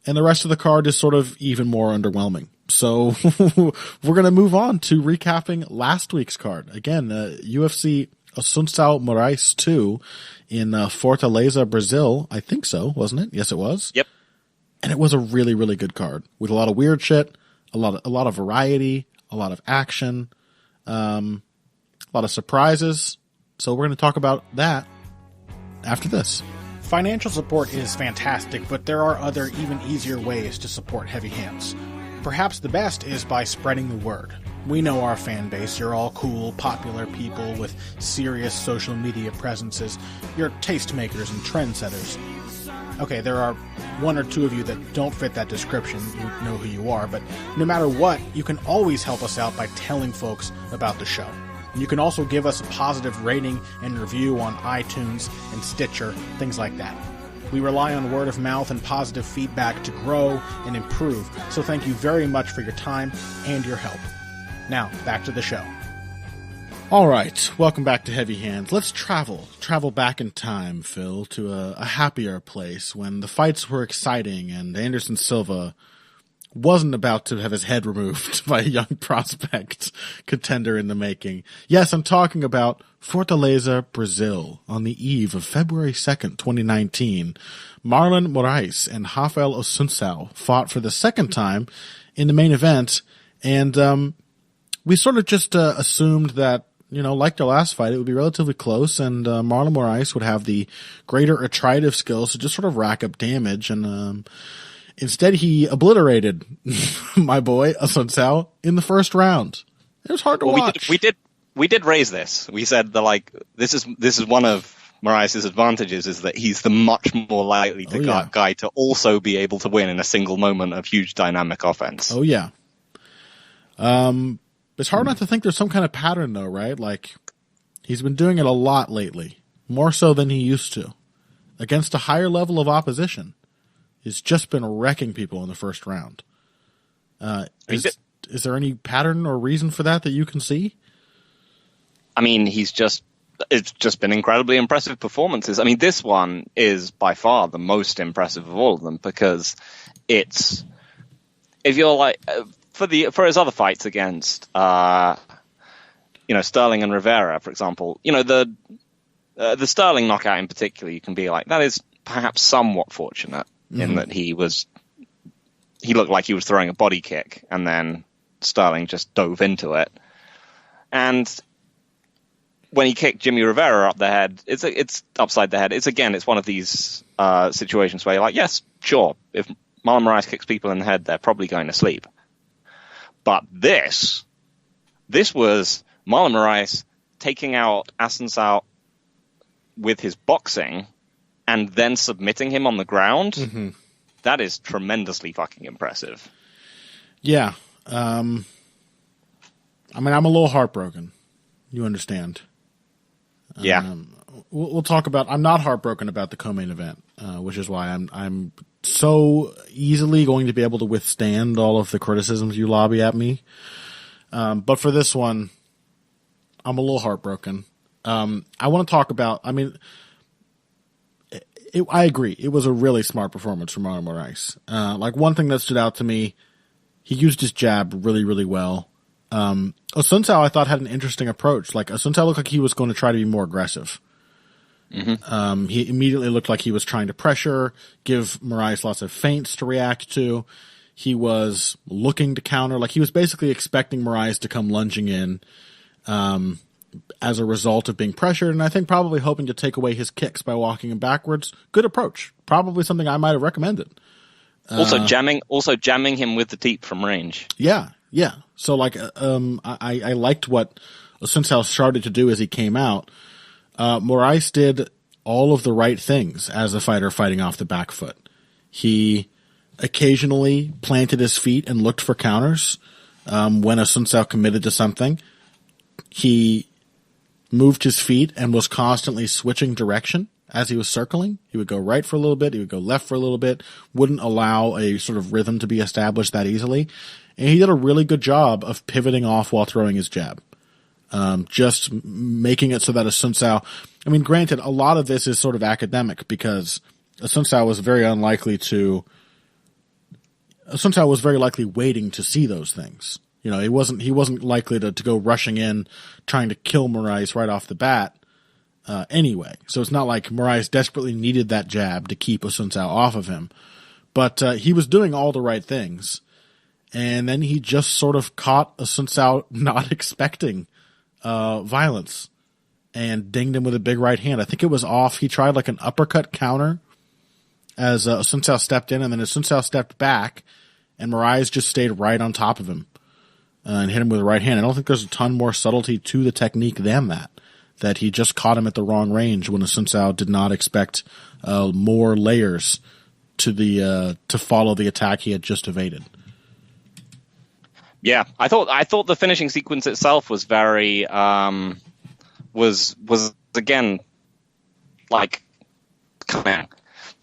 And the rest of the card is sort of even more underwhelming. So we're going to move on to recapping last week's card. Again, UFC Assunção Moraes 2 in Fortaleza, Brazil. I think so, wasn't it? Yes, it was. Yep. And it was a really, really good card with a lot of weird shit, a lot of variety, a lot of action, a lot of surprises. So we're going to talk about that after this. Financial support is fantastic, but there are other, even easier ways to support Heavy Hands. Perhaps the best is by spreading the word. We know our fan base. You're all cool, popular people with serious social media presences. You're tastemakers and trendsetters. Okay, there are one or two of you that don't fit that description. You know who you are, but no matter what, you can always help us out by telling folks about the show. And you can also give us a positive rating and review on iTunes and Stitcher, things like that. We rely on word of mouth and positive feedback to grow and improve, so thank you very much for your time and your help. Now, back to the show. All right, welcome back to Heavy Hands. Let's travel back in time, Phil, to a happier place when the fights were exciting and Anderson Silva wasn't about to have his head removed by a young prospect contender in the making. Yes, I'm talking about Fortaleza, Brazil. On the eve of February 2nd, 2019, Marlon Moraes and Rafael Assunção fought for the second time in the main event, and we sort of just assumed that, like their last fight, it would be relatively close, and Marlon Moraes would have the greater attritive skills to just sort of rack up damage, and instead he obliterated my boy Assunção in the first round. It was hard to watch. We did raise this. We said that this is one of Moraes' advantages, is that he's the much more likely guy to also be able to win in a single moment of huge dynamic offense. Oh yeah. It's hard not to think there's some kind of pattern, though, right? Like, he's been doing it a lot lately, more so than he used to, against a higher level of opposition. He's just been wrecking people in the first round. Is there any pattern or reason for that you can see? I mean, it's just been incredibly impressive performances. I mean, this one is by far the most impressive of all of them, because if you're for his other fights against, Sterling and Rivera, for example, the Sterling knockout in particular, you can be like, that is perhaps somewhat fortunate in that he looked like he was throwing a body kick, and then Sterling just dove into it. And when he kicked Jimmy Rivera up the head, it's upside the head. It's one of these situations where you're like, yes, sure, if Marlon Moraes kicks people in the head, they're probably going to sleep. But this was Marlon Moraes taking out Assunção with his boxing and then submitting him on the ground. Mm-hmm. That is tremendously fucking impressive. Yeah. I'm a little heartbroken. You understand. Yeah. We'll talk about, I'm not heartbroken about the co-main event, which is why I'm so easily going to be able to withstand all of the criticisms you lobby at me. But for this one, I'm a little heartbroken. I want to talk about, I agree. It was a really smart performance from Marlon Moraes. One thing that stood out to me, he used his jab really, really well. Assunção, I thought, had an interesting approach. Assunção looked like he was going to try to be more aggressive. Mm-hmm. He immediately looked like he was trying to pressure, give Moraes lots of feints to react to. He was looking to counter. He was basically expecting Moraes to come lunging in as a result of being pressured, and I think probably hoping to take away his kicks by walking him backwards. Good approach. Probably something I might have recommended. Also jamming him with the teep from range. Yeah. So I liked what Assunção started to do as he came out. Moraes did all of the right things as a fighter fighting off the back foot. He occasionally planted his feet and looked for counters when Assunção committed to something. He moved his feet and was constantly switching direction as he was circling. He would go right for a little bit, he would go left for a little bit, wouldn't allow a sort of rhythm to be established that easily. And he did a really good job of pivoting off while throwing his jab. Just making it so that Assunção, granted, a lot of this is sort of academic because Assunção was very likely waiting to see those things. He wasn't likely to go rushing in trying to kill Moraes right off the bat anyway. So it's not like Moraes desperately needed that jab to keep Assunção off of him. But he was doing all the right things. And then he just sort of caught Assunção not expecting violence and dinged him with a big right hand. I think it was off. He tried an uppercut counter as Assunção stepped in, and then Assunção stepped back, and Moraes just stayed right on top of him and hit him with a right hand. I don't think there's a ton more subtlety to the technique than that he just caught him at the wrong range when Assunção did not expect more layers to follow the attack he had just evaded. Yeah, I thought the finishing sequence itself was very was again cunning.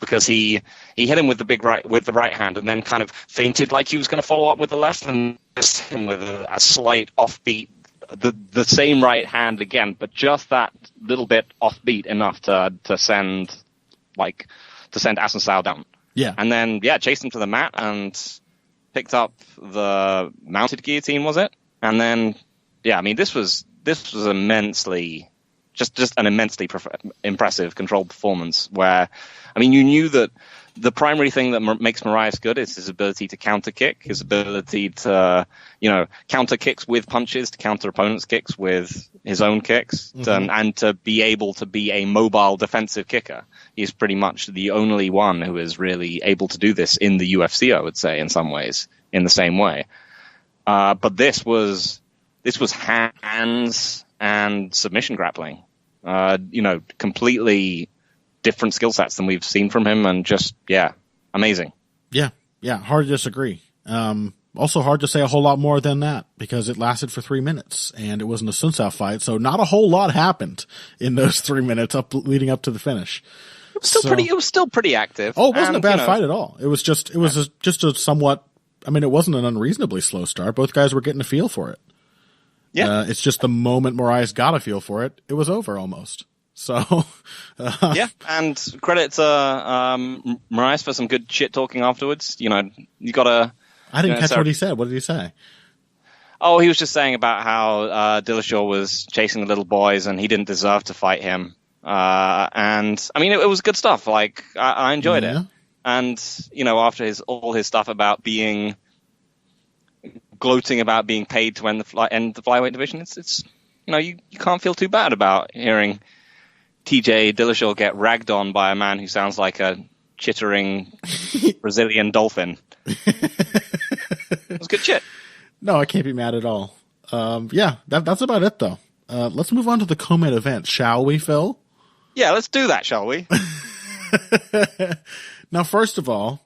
because he hit him with the right hand, and then kind of feinted like he was going to follow up with the left, and missed him with a slight offbeat, the same right hand again, but just that little bit offbeat enough to send Assunção down. Yeah. And then chased him to the mat and picked up the mounted guillotine, was it? And then this was immensely. Just an immensely impressive controlled performance where, you knew that the primary thing that makes Moraes good is his ability to counter kick, his ability to, counter kicks with punches, to counter opponents' kicks with his own kicks, and to be able to be a mobile defensive kicker. He's pretty much the only one who is really able to do this in the UFC, I would say, in some ways, in the same way. But this was hands and submission grappling, completely different skill sets than we've seen from him, and just, amazing. Yeah, hard to disagree. Also hard to say a whole lot more than that, because it lasted for 3 minutes, and it was an Assunção fight, so not a whole lot happened in those 3 minutes leading up to the finish. It was still pretty active. Oh, it wasn't a bad fight at all. It was just a somewhat, it wasn't an unreasonably slow start. Both guys were getting a feel for it. Yeah, it's just the moment Moraes got a feel for it, it was over almost. So, and credit to Moraes for some good shit talking afterwards. You gotta. I didn't catch what he said. What did he say? Oh, he was just saying about how Dillashaw was chasing the little boys and he didn't deserve to fight him. And it was good stuff. Like I enjoyed it. And after all his stuff about gloating about being paid to end the flyweight division, it's you can't feel too bad about hearing TJ Dillashaw get ragged on by a man who sounds like a chittering Brazilian dolphin. It was good shit. No, I can't be mad at all. That's about it though. Let's move on to the co-main event, shall we, Phil? Yeah, let's do that, shall we? Now, first of all,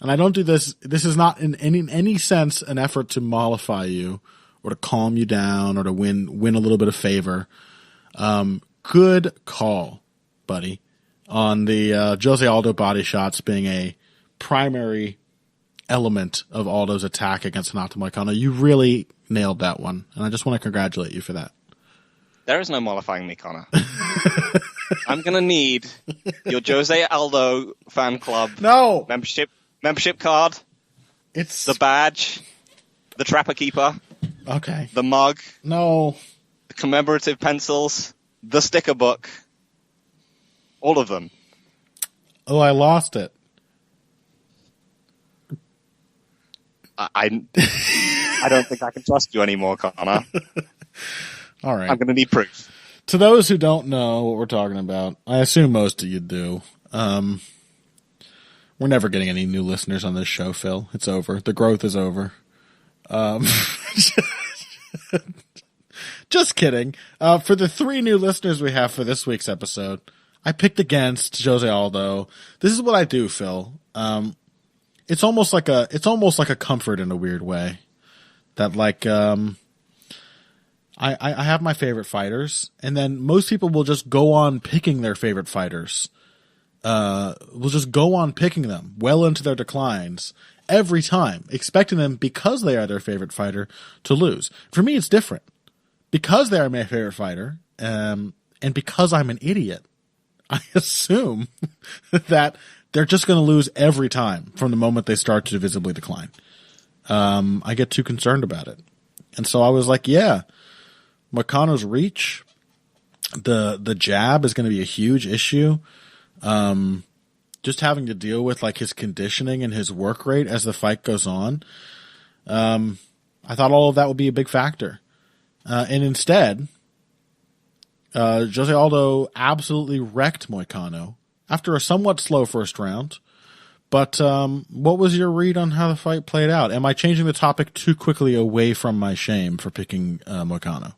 and I don't do this. This is not in any sense an effort to mollify you or to calm you down or to win a little bit of favor. Good call, buddy, on the Jose Aldo body shots being a primary element of Aldo's attack against Renato Moicano. You really nailed that one, and I just want to congratulate you for that. There is no mollifying me, Connor. I'm gonna need your Jose Aldo fan club membership card. It's the badge, the Trapper Keeper. Okay. The mug. No. The commemorative pencils. The sticker book. All of them. Oh, I lost it. I don't think I can trust you anymore, Connor. All right. I'm going to need proof. To those who don't know what we're talking about, I assume most of you do. We're never getting any new listeners on this show, Phil. It's over. The growth is over. Just kidding. For the 3 new listeners we have for this week's episode, I picked against Jose Aldo. This is what I do, Phil. It's almost like a comfort in a weird way. That I have my favorite fighters, and then most people will just go on picking their favorite fighters. Will just go on picking them well into their declines every time, expecting them, because they are their favorite fighter, to lose. For me, it's different. Because they are my favorite fighter, and because I'm an idiot, I assume that they're just going to lose every time from the moment they start to visibly decline. I get too concerned about it. And so I was like, Moicano's reach, the jab is going to be a huge issue. Just having to deal with his conditioning and his work rate as the fight goes on. I thought all of that would be a big factor. And instead, Jose Aldo absolutely wrecked Moicano after a somewhat slow first round. But what was your read on how the fight played out? Am I changing the topic too quickly away from my shame for picking Moicano?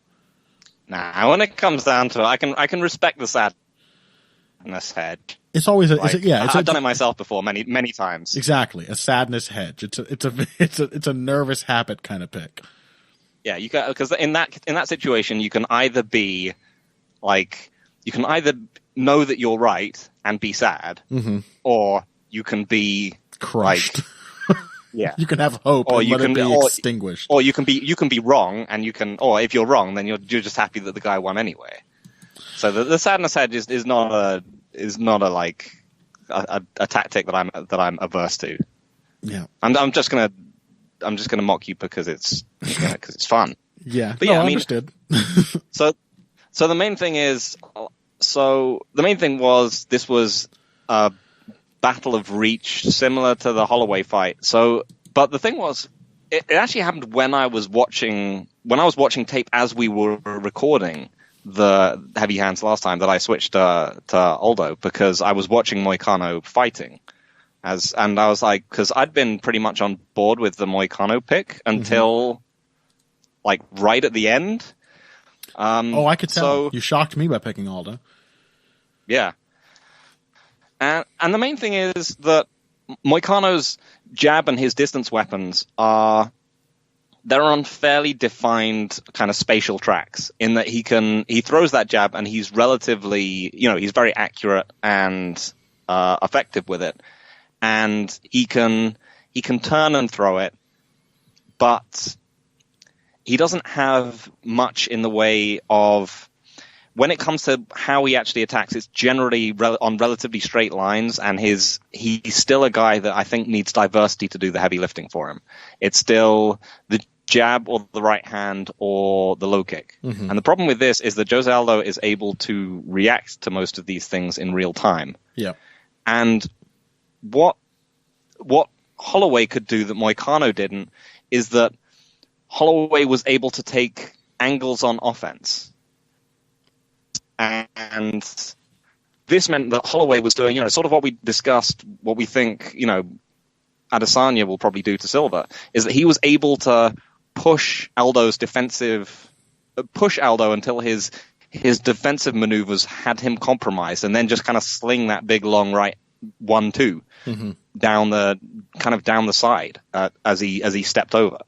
Nah, when it comes down to it, I can respect the sadness hedge. It's always I've done it myself before many times. Exactly, a sadness hedge. It's a nervous habit kind of pick. Yeah, because in that situation, you can either be know that you're right and be sad, or you can be crushed. Yeah, you can have hope, or you can be extinguished, or you can be wrong, and or if you're wrong, then you're just happy that the guy won anyway. So the sadness hedge is not a tactic that I'm averse to. Yeah, I'm just gonna mock you because it's fun. Yeah, but I understood. so the main thing was this was a battle of reach, similar to the Holloway fight. But the thing was, it actually happened when I was watching tape as we were recording the heavy hands last time, that I switched to Aldo, because I was watching Moicano fighting, and I was like, because I'd been pretty much on board with the Moicano pick until like right at the end. I could tell. You shocked me by picking Aldo. Yeah. And the main thing is that Moicano's jab and his distance weapons they're on fairly defined kind of spatial tracks, in that he throws that jab and he's relatively, he's very accurate and effective with it. And he can turn and throw it, but he doesn't have much in the way of, when it comes to how he actually attacks, it's generally on relatively straight lines, and he's still a guy that I think needs diversity to do the heavy lifting for him. It's still the jab or the right hand or the low kick. And the problem with this is that Jose Aldo is able to react to most of these things in real time. Yeah. And what Holloway could do that Moicano didn't is that Holloway was able to take angles on offense. And this meant that Holloway was doing, sort of what we discussed, what we think, Adesanya will probably do to Silva, is that he was able to push Aldo until his defensive maneuvers had him compromised, and then just kind of sling that big long right 1-2 down the side as he stepped over.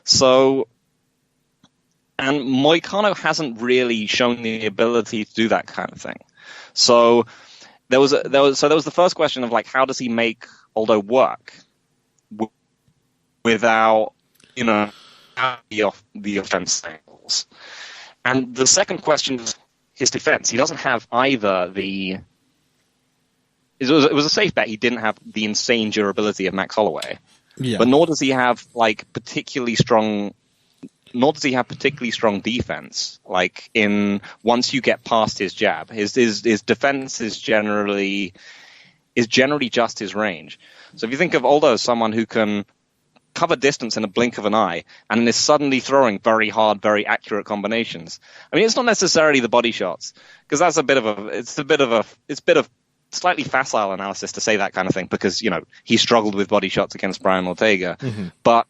So, and Moicano hasn't really shown the ability to do that kind of thing. So there was the first question of, like, how does he make Aldo work without the offense angles? And the second question is his defense. He doesn't have either the. It was a safe bet. He didn't have the insane durability of Max Holloway, but nor does he have particularly strong defense. Like, once you get past his jab, his defense is generally just his range. So if you think of Aldo as someone who can cover distance in a blink of an eye and is suddenly throwing very hard, very accurate combinations. I mean, it's not necessarily the body shots, because that's a bit of slightly facile analysis to say that kind of thing, because he struggled with body shots against Brian Ortega, but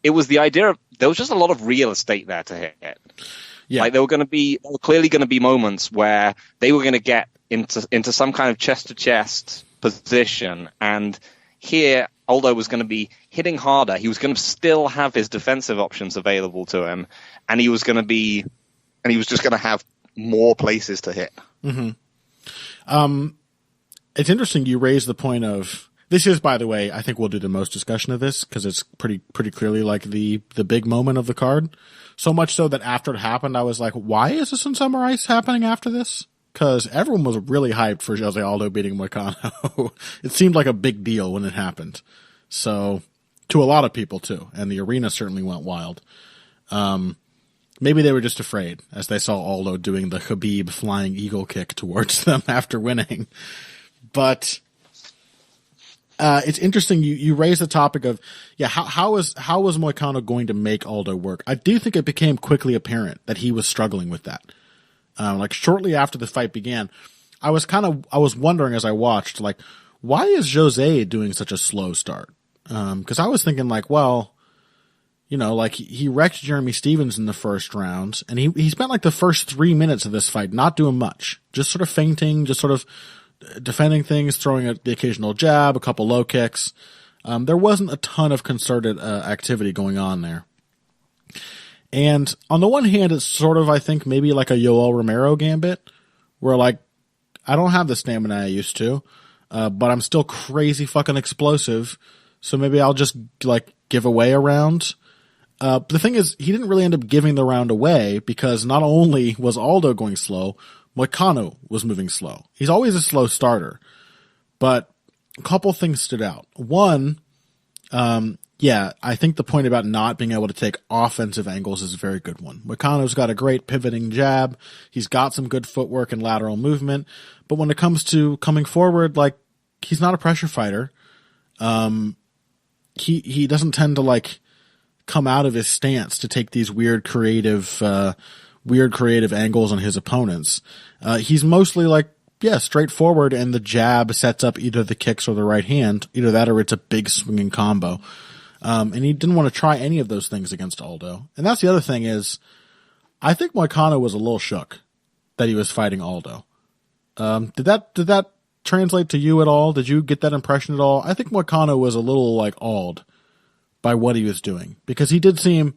it was the idea of, there was just a lot of real estate there to hit. Yeah. Like, there were clearly going to be moments where they were going to get into some kind of chest to chest position, and here Aldo was going to be hitting harder. He was going to still have his defensive options available to him, and he was just going to have more places to hit. It's interesting you raised the point of, this is, by the way, I think we'll do the most discussion of this, because it's pretty clearly like the big moment of the card. So much so that after it happened, I was like, why is Assunção Moraes happening after this? Because everyone was really hyped for Jose Aldo beating Moicano. It seemed like a big deal when it happened. So, to a lot of people too, and the arena certainly went wild. Maybe they were just afraid as they saw Aldo doing the Khabib flying eagle kick towards them after winning. But it's interesting you raised the topic of, how was Moicano going to make Aldo work? I do think it became quickly apparent that he was struggling with that. Shortly after the fight began, I was wondering as I watched, why is Jose doing such a slow start? Because I was thinking, he wrecked Jeremy Stevens in the first round, and he spent the first 3 minutes of this fight not doing much, just sort of feinting, just sort of defending things, throwing the occasional jab, a couple low kicks. There wasn't a ton of concerted activity going on there. And on the one hand, it's sort of, I think, maybe like a Yoel Romero gambit, where I don't have the stamina I used to, but I'm still crazy fucking explosive. So maybe I'll just like give away a round. The thing is, he didn't really end up giving the round away because not only was Aldo going slow, Moicano was moving slow. He's always a slow starter, but a couple things stood out. One, I think the point about not being able to take offensive angles is a very good one. Moicano's got a great pivoting jab. He's got some good footwork and lateral movement, but when it comes to coming forward, like, he's not a pressure fighter. He doesn't tend to like come out of his stance to take these weird creative angles on his opponents. He's mostly like, straightforward, and the jab sets up either the kicks or the right hand, either that or it's a big swinging combo. And he didn't want to try any of those things against Aldo. And that's the other thing is, I think Moicano was a little shook that he was fighting Aldo. Did that translate to you at all? Did you get that impression at all? I think Moicano was a little like awed by what he was doing, because he did seem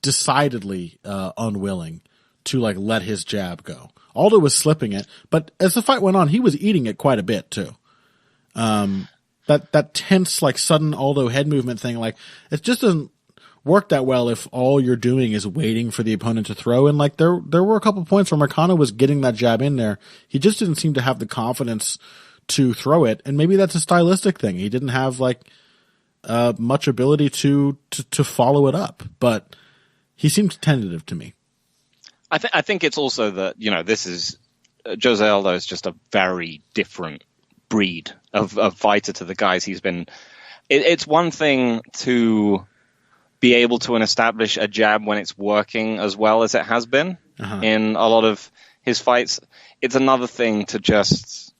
decidedly unwilling to like let his jab go. Aldo was slipping it, but as the fight went on, he was eating it quite a bit too. That tense, like sudden Aldo head movement thing, like it just doesn't work that well if all you're doing is waiting for the opponent to throw. And like there were a couple points where Moicano was getting that jab in there. He just didn't seem to have the confidence to throw it, and maybe that's a stylistic thing. He didn't have like much ability to follow it up, but he seemed tentative to me. I think it's also that, this is Jose Aldo is just a very different breed of fighter to the guys he's been. It's one thing to be able to establish a jab when it's working as well as it has been in a lot of his fights. It's another thing to just,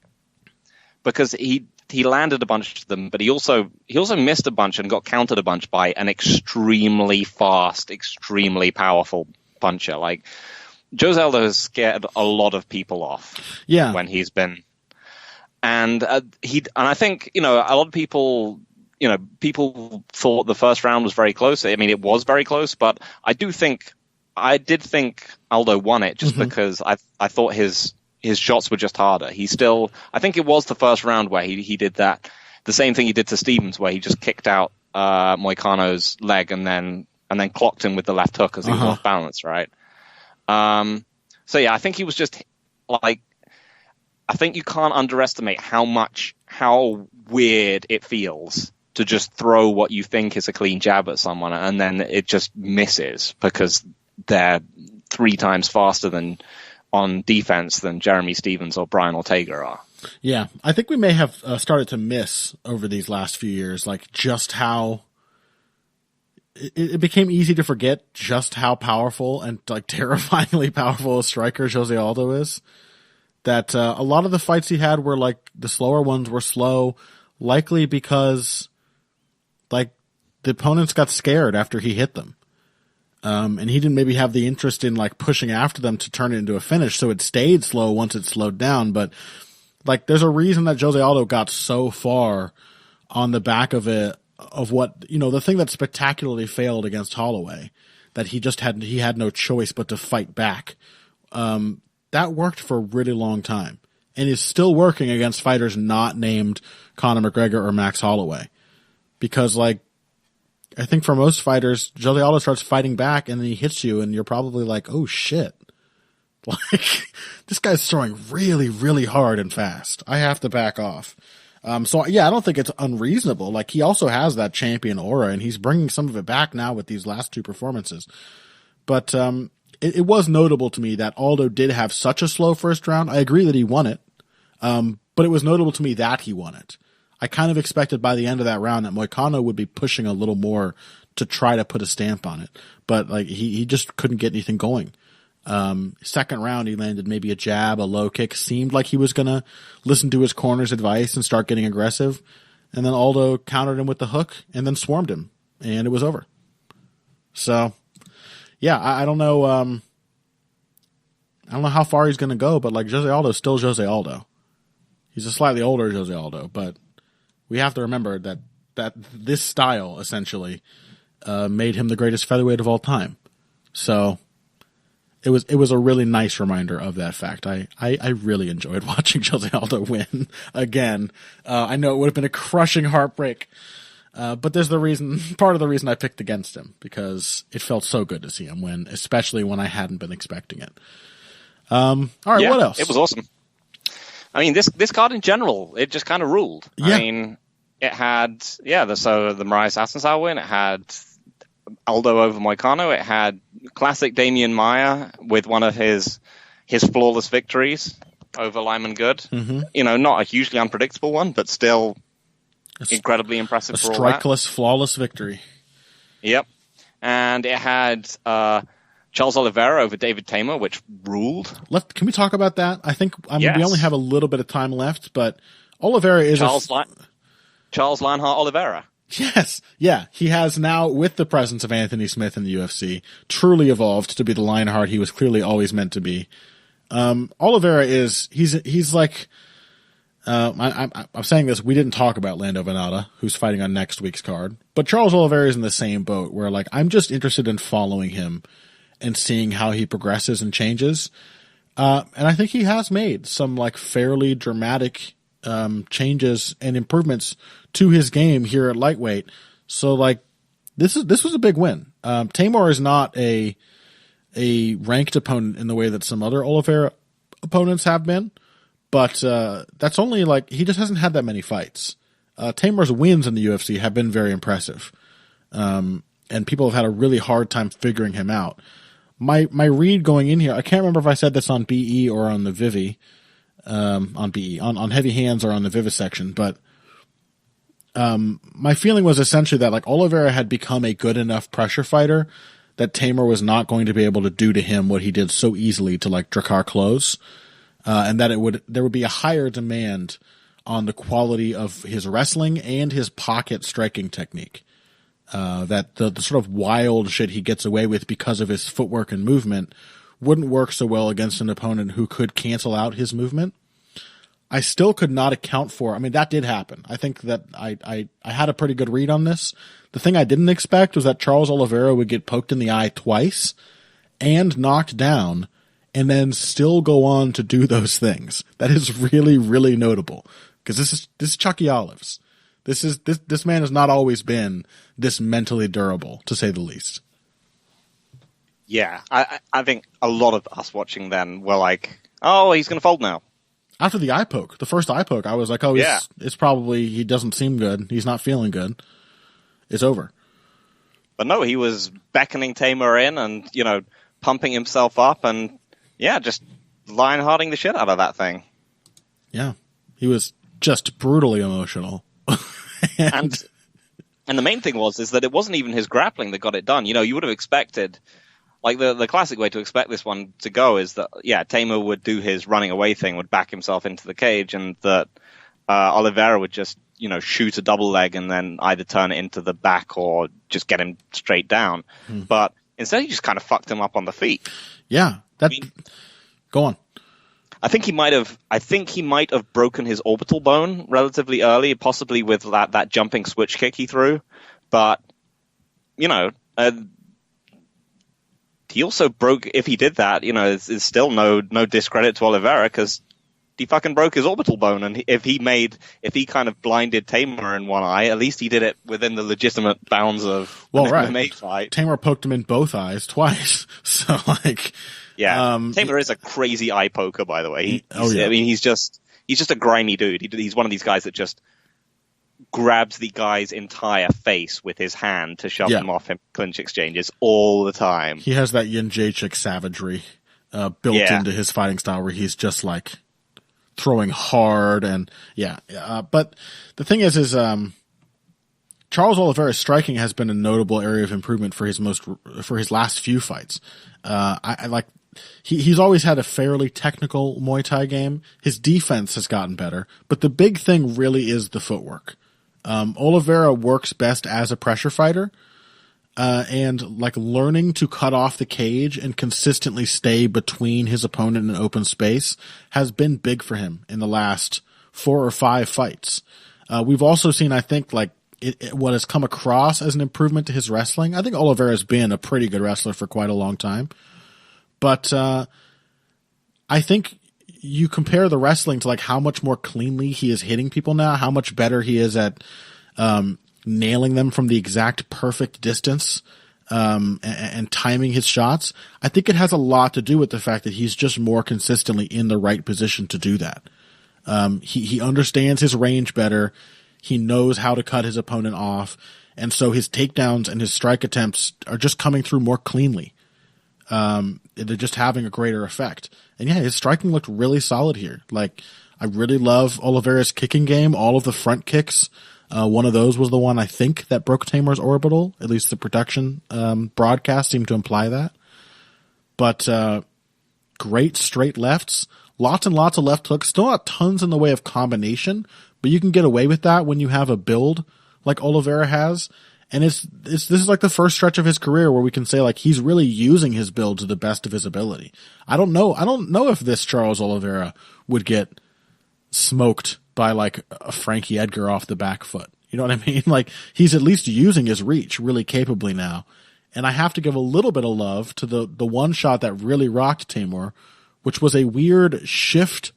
because he landed a bunch of them, but he also missed a bunch and got countered a bunch by an extremely fast, extremely powerful puncher. Like, Jose Aldo has scared a lot of people off when he's been, and I think, a lot of people, people thought the first round was very close. I mean, it was very close, but I did think Aldo won it just because I thought his shots were just harder. I think it was the first round where he did that, the same thing he did to Stevens, where he just kicked out Moicano's leg and then clocked him with the left hook as he was off balance, right? I think he was just like, I think you can't underestimate how weird it feels to just throw what you think is a clean jab at someone and then it just misses because they're 3 times faster on defense than Jeremy Stevens or Brian Ortega are. Yeah, I think we may have started to miss over these last few years, like just how it became easy to forget just how powerful and like terrifyingly powerful a striker Jose Aldo is. That a lot of the fights he had were like the slower ones were slow, likely because like the opponents got scared after he hit them. And he didn't maybe have the interest in like pushing after them to turn it into a finish. So it stayed slow once it slowed down. But like, there's a reason that Jose Aldo got so far on the back of it, of what, the thing that spectacularly failed against Holloway, that he had no choice but to fight back. That worked for a really long time and is still working against fighters not named Conor McGregor or Max Holloway. Because like, I think for most fighters, Jose Aldo starts fighting back and then he hits you and you're probably like, oh shit. Like, this guy's throwing really, really hard and fast. I have to back off. I don't think it's unreasonable. Like, he also has that champion aura and he's bringing some of it back now with these last 2 performances. But, it was notable to me that Aldo did have such a slow first round. I agree that he won it. But it was notable to me that he won it. I kind of expected by the end of that round that Moicano would be pushing a little more to try to put a stamp on it. But like he just couldn't get anything going. Second round, he landed maybe a jab, a low kick, seemed like he was going to listen to his corner's advice and start getting aggressive. And then Aldo countered him with the hook and then swarmed him and it was over. So yeah, I don't know. I don't know how far he's going to go, but like Jose Aldo is still Jose Aldo. He's a slightly older Jose Aldo, but we have to remember that this style essentially made him the greatest featherweight of all time. So it was a really nice reminder of that fact. I really enjoyed watching Jose Aldo win again. I know it would have been a crushing heartbreak, but there's part of the reason I picked against him, because it felt so good to see him win, especially when I hadn't been expecting it. All right, yeah, what else? It was awesome. I mean, this card in general, it just kind of ruled. Yeah. I mean, it had the Moraes Assunção win. It had Aldo over Moicano. It had classic Damian Maia with one of his flawless victories over Lyman Good. Mm-hmm. You know, not a hugely unpredictable one, but still incredibly impressive. A for all that. strikeless, flawless victory. Yep. And it had Charles Oliveira over David Tamer, which ruled. Can we talk about that? I think Yes. we only have a little bit of time left, but Oliveira is Charles Lionheart Oliveira. Yes. Yeah. He has now, with the presence of Anthony Smith in the UFC, truly evolved to be the Lionheart he was clearly always meant to be. Oliveira he's like, I'm saying this, we didn't talk about Lando Venata, who's fighting on next week's card, but Charles Oliveira is in the same boat where, like, I'm just interested in following him and seeing how he progresses and changes. And I think he has made some, like, fairly dramatic changes and improvements to his game here at lightweight. So, like, this was a big win. Tamer is not a ranked opponent in the way that some other Oliveira opponents have been, but that's only, like, he just hasn't had that many fights. Tamer's wins in the UFC have been very impressive, and people have had a really hard time figuring him out. My read going in here, I can't remember if I said this on BE or on the Vivi, on BE, on Heavy Hands or on the Vivisection, but my feeling was essentially that, like, Oliveira had become a good enough pressure fighter that Tamer was not going to be able to do to him what he did so easily to, like, Drakkar Klose, and that there would be a higher demand on the quality of his wrestling and his pocket striking technique. That the sort of wild shit he gets away with because of his footwork and movement wouldn't work so well against an opponent who could cancel out his movement. I still could not account for, I mean, that did happen. I think that I had a pretty good read on this. The thing I didn't expect was that Charles Oliveira would get poked in the eye twice and knocked down and then still go on to do those things. That is really, really notable, because this is Chucky Olives. This man has not always been this mentally durable, to say the least. Yeah, I think a lot of us watching then were like, oh, he's going to fold now. After the eye poke, the first eye poke, I was like, oh, yeah. It's probably, he doesn't seem good. He's not feeling good. It's over. But no, he was beckoning Tamer in and, you know, pumping himself up and, yeah, just Lionhearting the shit out of that thing. Yeah, he was just brutally emotional. And the main thing is that it wasn't even his grappling that got it done. You know, you would have expected, like, the classic way to expect this one to go is that, yeah, Tamer would do his running away thing, would back himself into the cage, and that Oliveira would just, you know, shoot a double leg and then either turn it into the back or just get him straight down. But instead, he just kind of fucked him up on the feet. Yeah, go on. I think he might have broken his orbital bone relatively early, possibly with that jumping switch kick he threw. But, you know, he also broke, if he did that, you know, it's still no discredit to Oliveira, because he fucking broke his orbital bone. And if he kind of blinded Tamer in one eye, at least he did it within the legitimate bounds of an MMA fight. Tamer poked him in both eyes twice. So, like... Yeah, Tamer is a crazy eye poker, by the way. I mean, he's just a grimy dude. He's one of these guys that just grabs the guy's entire face with his hand to shove him off in clinch exchanges all the time. He has that Jędrzejczyk savagery built into his fighting style, where he's just, like, throwing hard and but the thing is Charles Oliveira's striking has been a notable area of improvement for his last few fights. He's always had a fairly technical Muay Thai game. His defense has gotten better, but the big thing really is the footwork. Oliveira works best as a pressure fighter, and, like, learning to cut off the cage and consistently stay between his opponent in open space has been big for him in the last 4 or 5 fights. We've also seen, I think, like, what has come across as an improvement to his wrestling. I think Oliveira's been a pretty good wrestler for quite a long time, But I think you compare the wrestling to like how much more cleanly he is hitting people now, how much better he is at nailing them from the exact perfect distance and timing his shots. I think it has a lot to do with the fact that he's just more consistently in the right position to do that. He understands his range better. He knows how to cut his opponent off. And so his takedowns and his strike attempts are just coming through more cleanly. They're just having a greater effect. And yeah, his striking looked really solid here. Like, I really love Oliveira's kicking game, all of the front kicks. One of those was the one I think that broke Tamer's orbital. At least the production broadcast seemed to imply that. But great straight lefts, lots and lots of left hooks. Still not tons in the way of combination, but you can get away with that when you have a build like Oliveira has. And this is like the first stretch of his career where we can say like he's really using his build to the best of his ability. I don't know if this Charles Oliveira would get smoked by like a Frankie Edgar off the back foot. You know what I mean? Like, he's at least using his reach really capably now. And I have to give a little bit of love to the one shot that really rocked Tamer, which was a weird shift,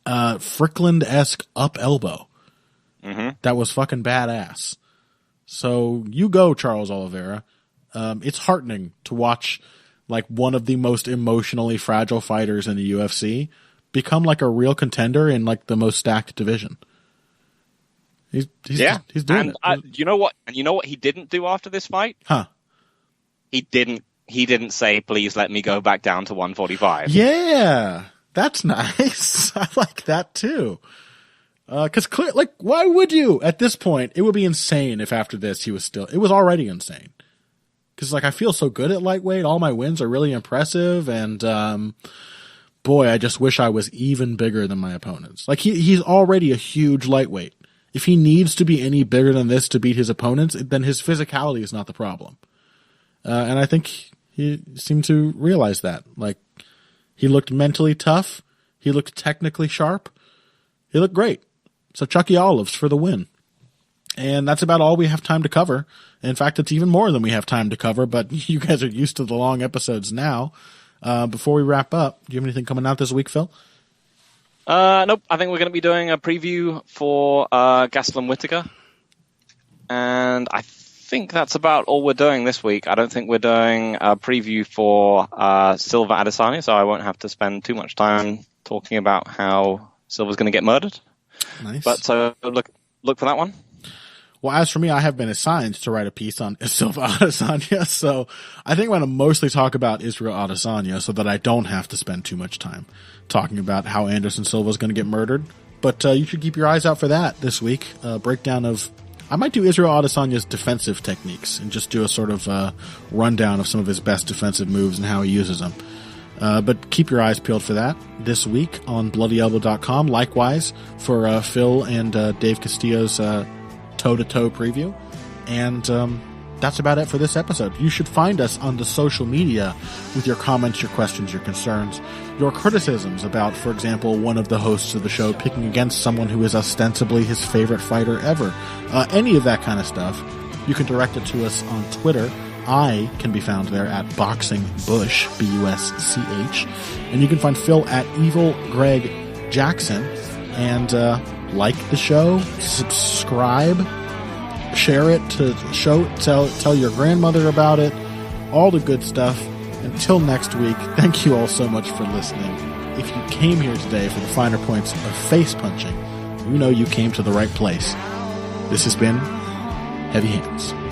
Strickland-esque up elbow. Mm-hmm. That was fucking badass. So you go, Charles Oliveira. It's heartening to watch like one of the most emotionally fragile fighters in the UFC become like a real contender in like the most stacked division. He's doing it. You know what? And you know what he didn't do after this fight? Huh? He didn't say, "Please let me go back down to 145." Yeah, that's nice. I like that too. Because like, why would you? At this point, it would be insane if after this he was still. It was already insane. Because like, I feel so good at lightweight. All my wins are really impressive, and boy, I just wish I was even bigger than my opponents. Like, he's already a huge lightweight. If he needs to be any bigger than this to beat his opponents, then his physicality is not the problem. And I think he seemed to realize that. Like, he looked mentally tough. He looked technically sharp. He looked great. So Chucky Olives for the win. And that's about all we have time to cover. In fact, it's even more than we have time to cover, but you guys are used to the long episodes now. Before we wrap up, do you have anything coming out this week, Phil? Nope. I think we're going to be doing a preview for Gastelum Whittaker. And I think that's about all we're doing this week. I don't think we're doing a preview for Silva Adesanya, so I won't have to spend too much time talking about how Silva's going to get murdered. Nice. But so look for that one. Well, as for me, I have been assigned to write a piece on Silva Adesanya, so I think I'm going to mostly talk about Israel Adesanya so that I don't have to spend too much time talking about how Anderson Silva is going to get murdered. But you should keep your eyes out for that this week. Breakdown of... I might do Israel Adesanya's defensive techniques and just do a sort of rundown of some of his best defensive moves and how he uses them. But keep your eyes peeled for that this week on BloodyElbow.com. Likewise for Phil and Dave Castillo's toe-to-toe preview. And that's about it for this episode. You should find us on the social media with your comments, your questions, your concerns, your criticisms about, for example, one of the hosts of the show picking against someone who is ostensibly his favorite fighter ever. Any of that kind of stuff, you can direct it to us on Twitter. I can be found there at BoxingBush, B-U-S-C-H. And you can find Phil at Evil Greg Jackson. And like the show, subscribe, share it to tell your grandmother about it, all the good stuff. Until next week, thank you all so much for listening. If you came here today for the finer points of face punching, you know you came to the right place. This has been Heavy Hands.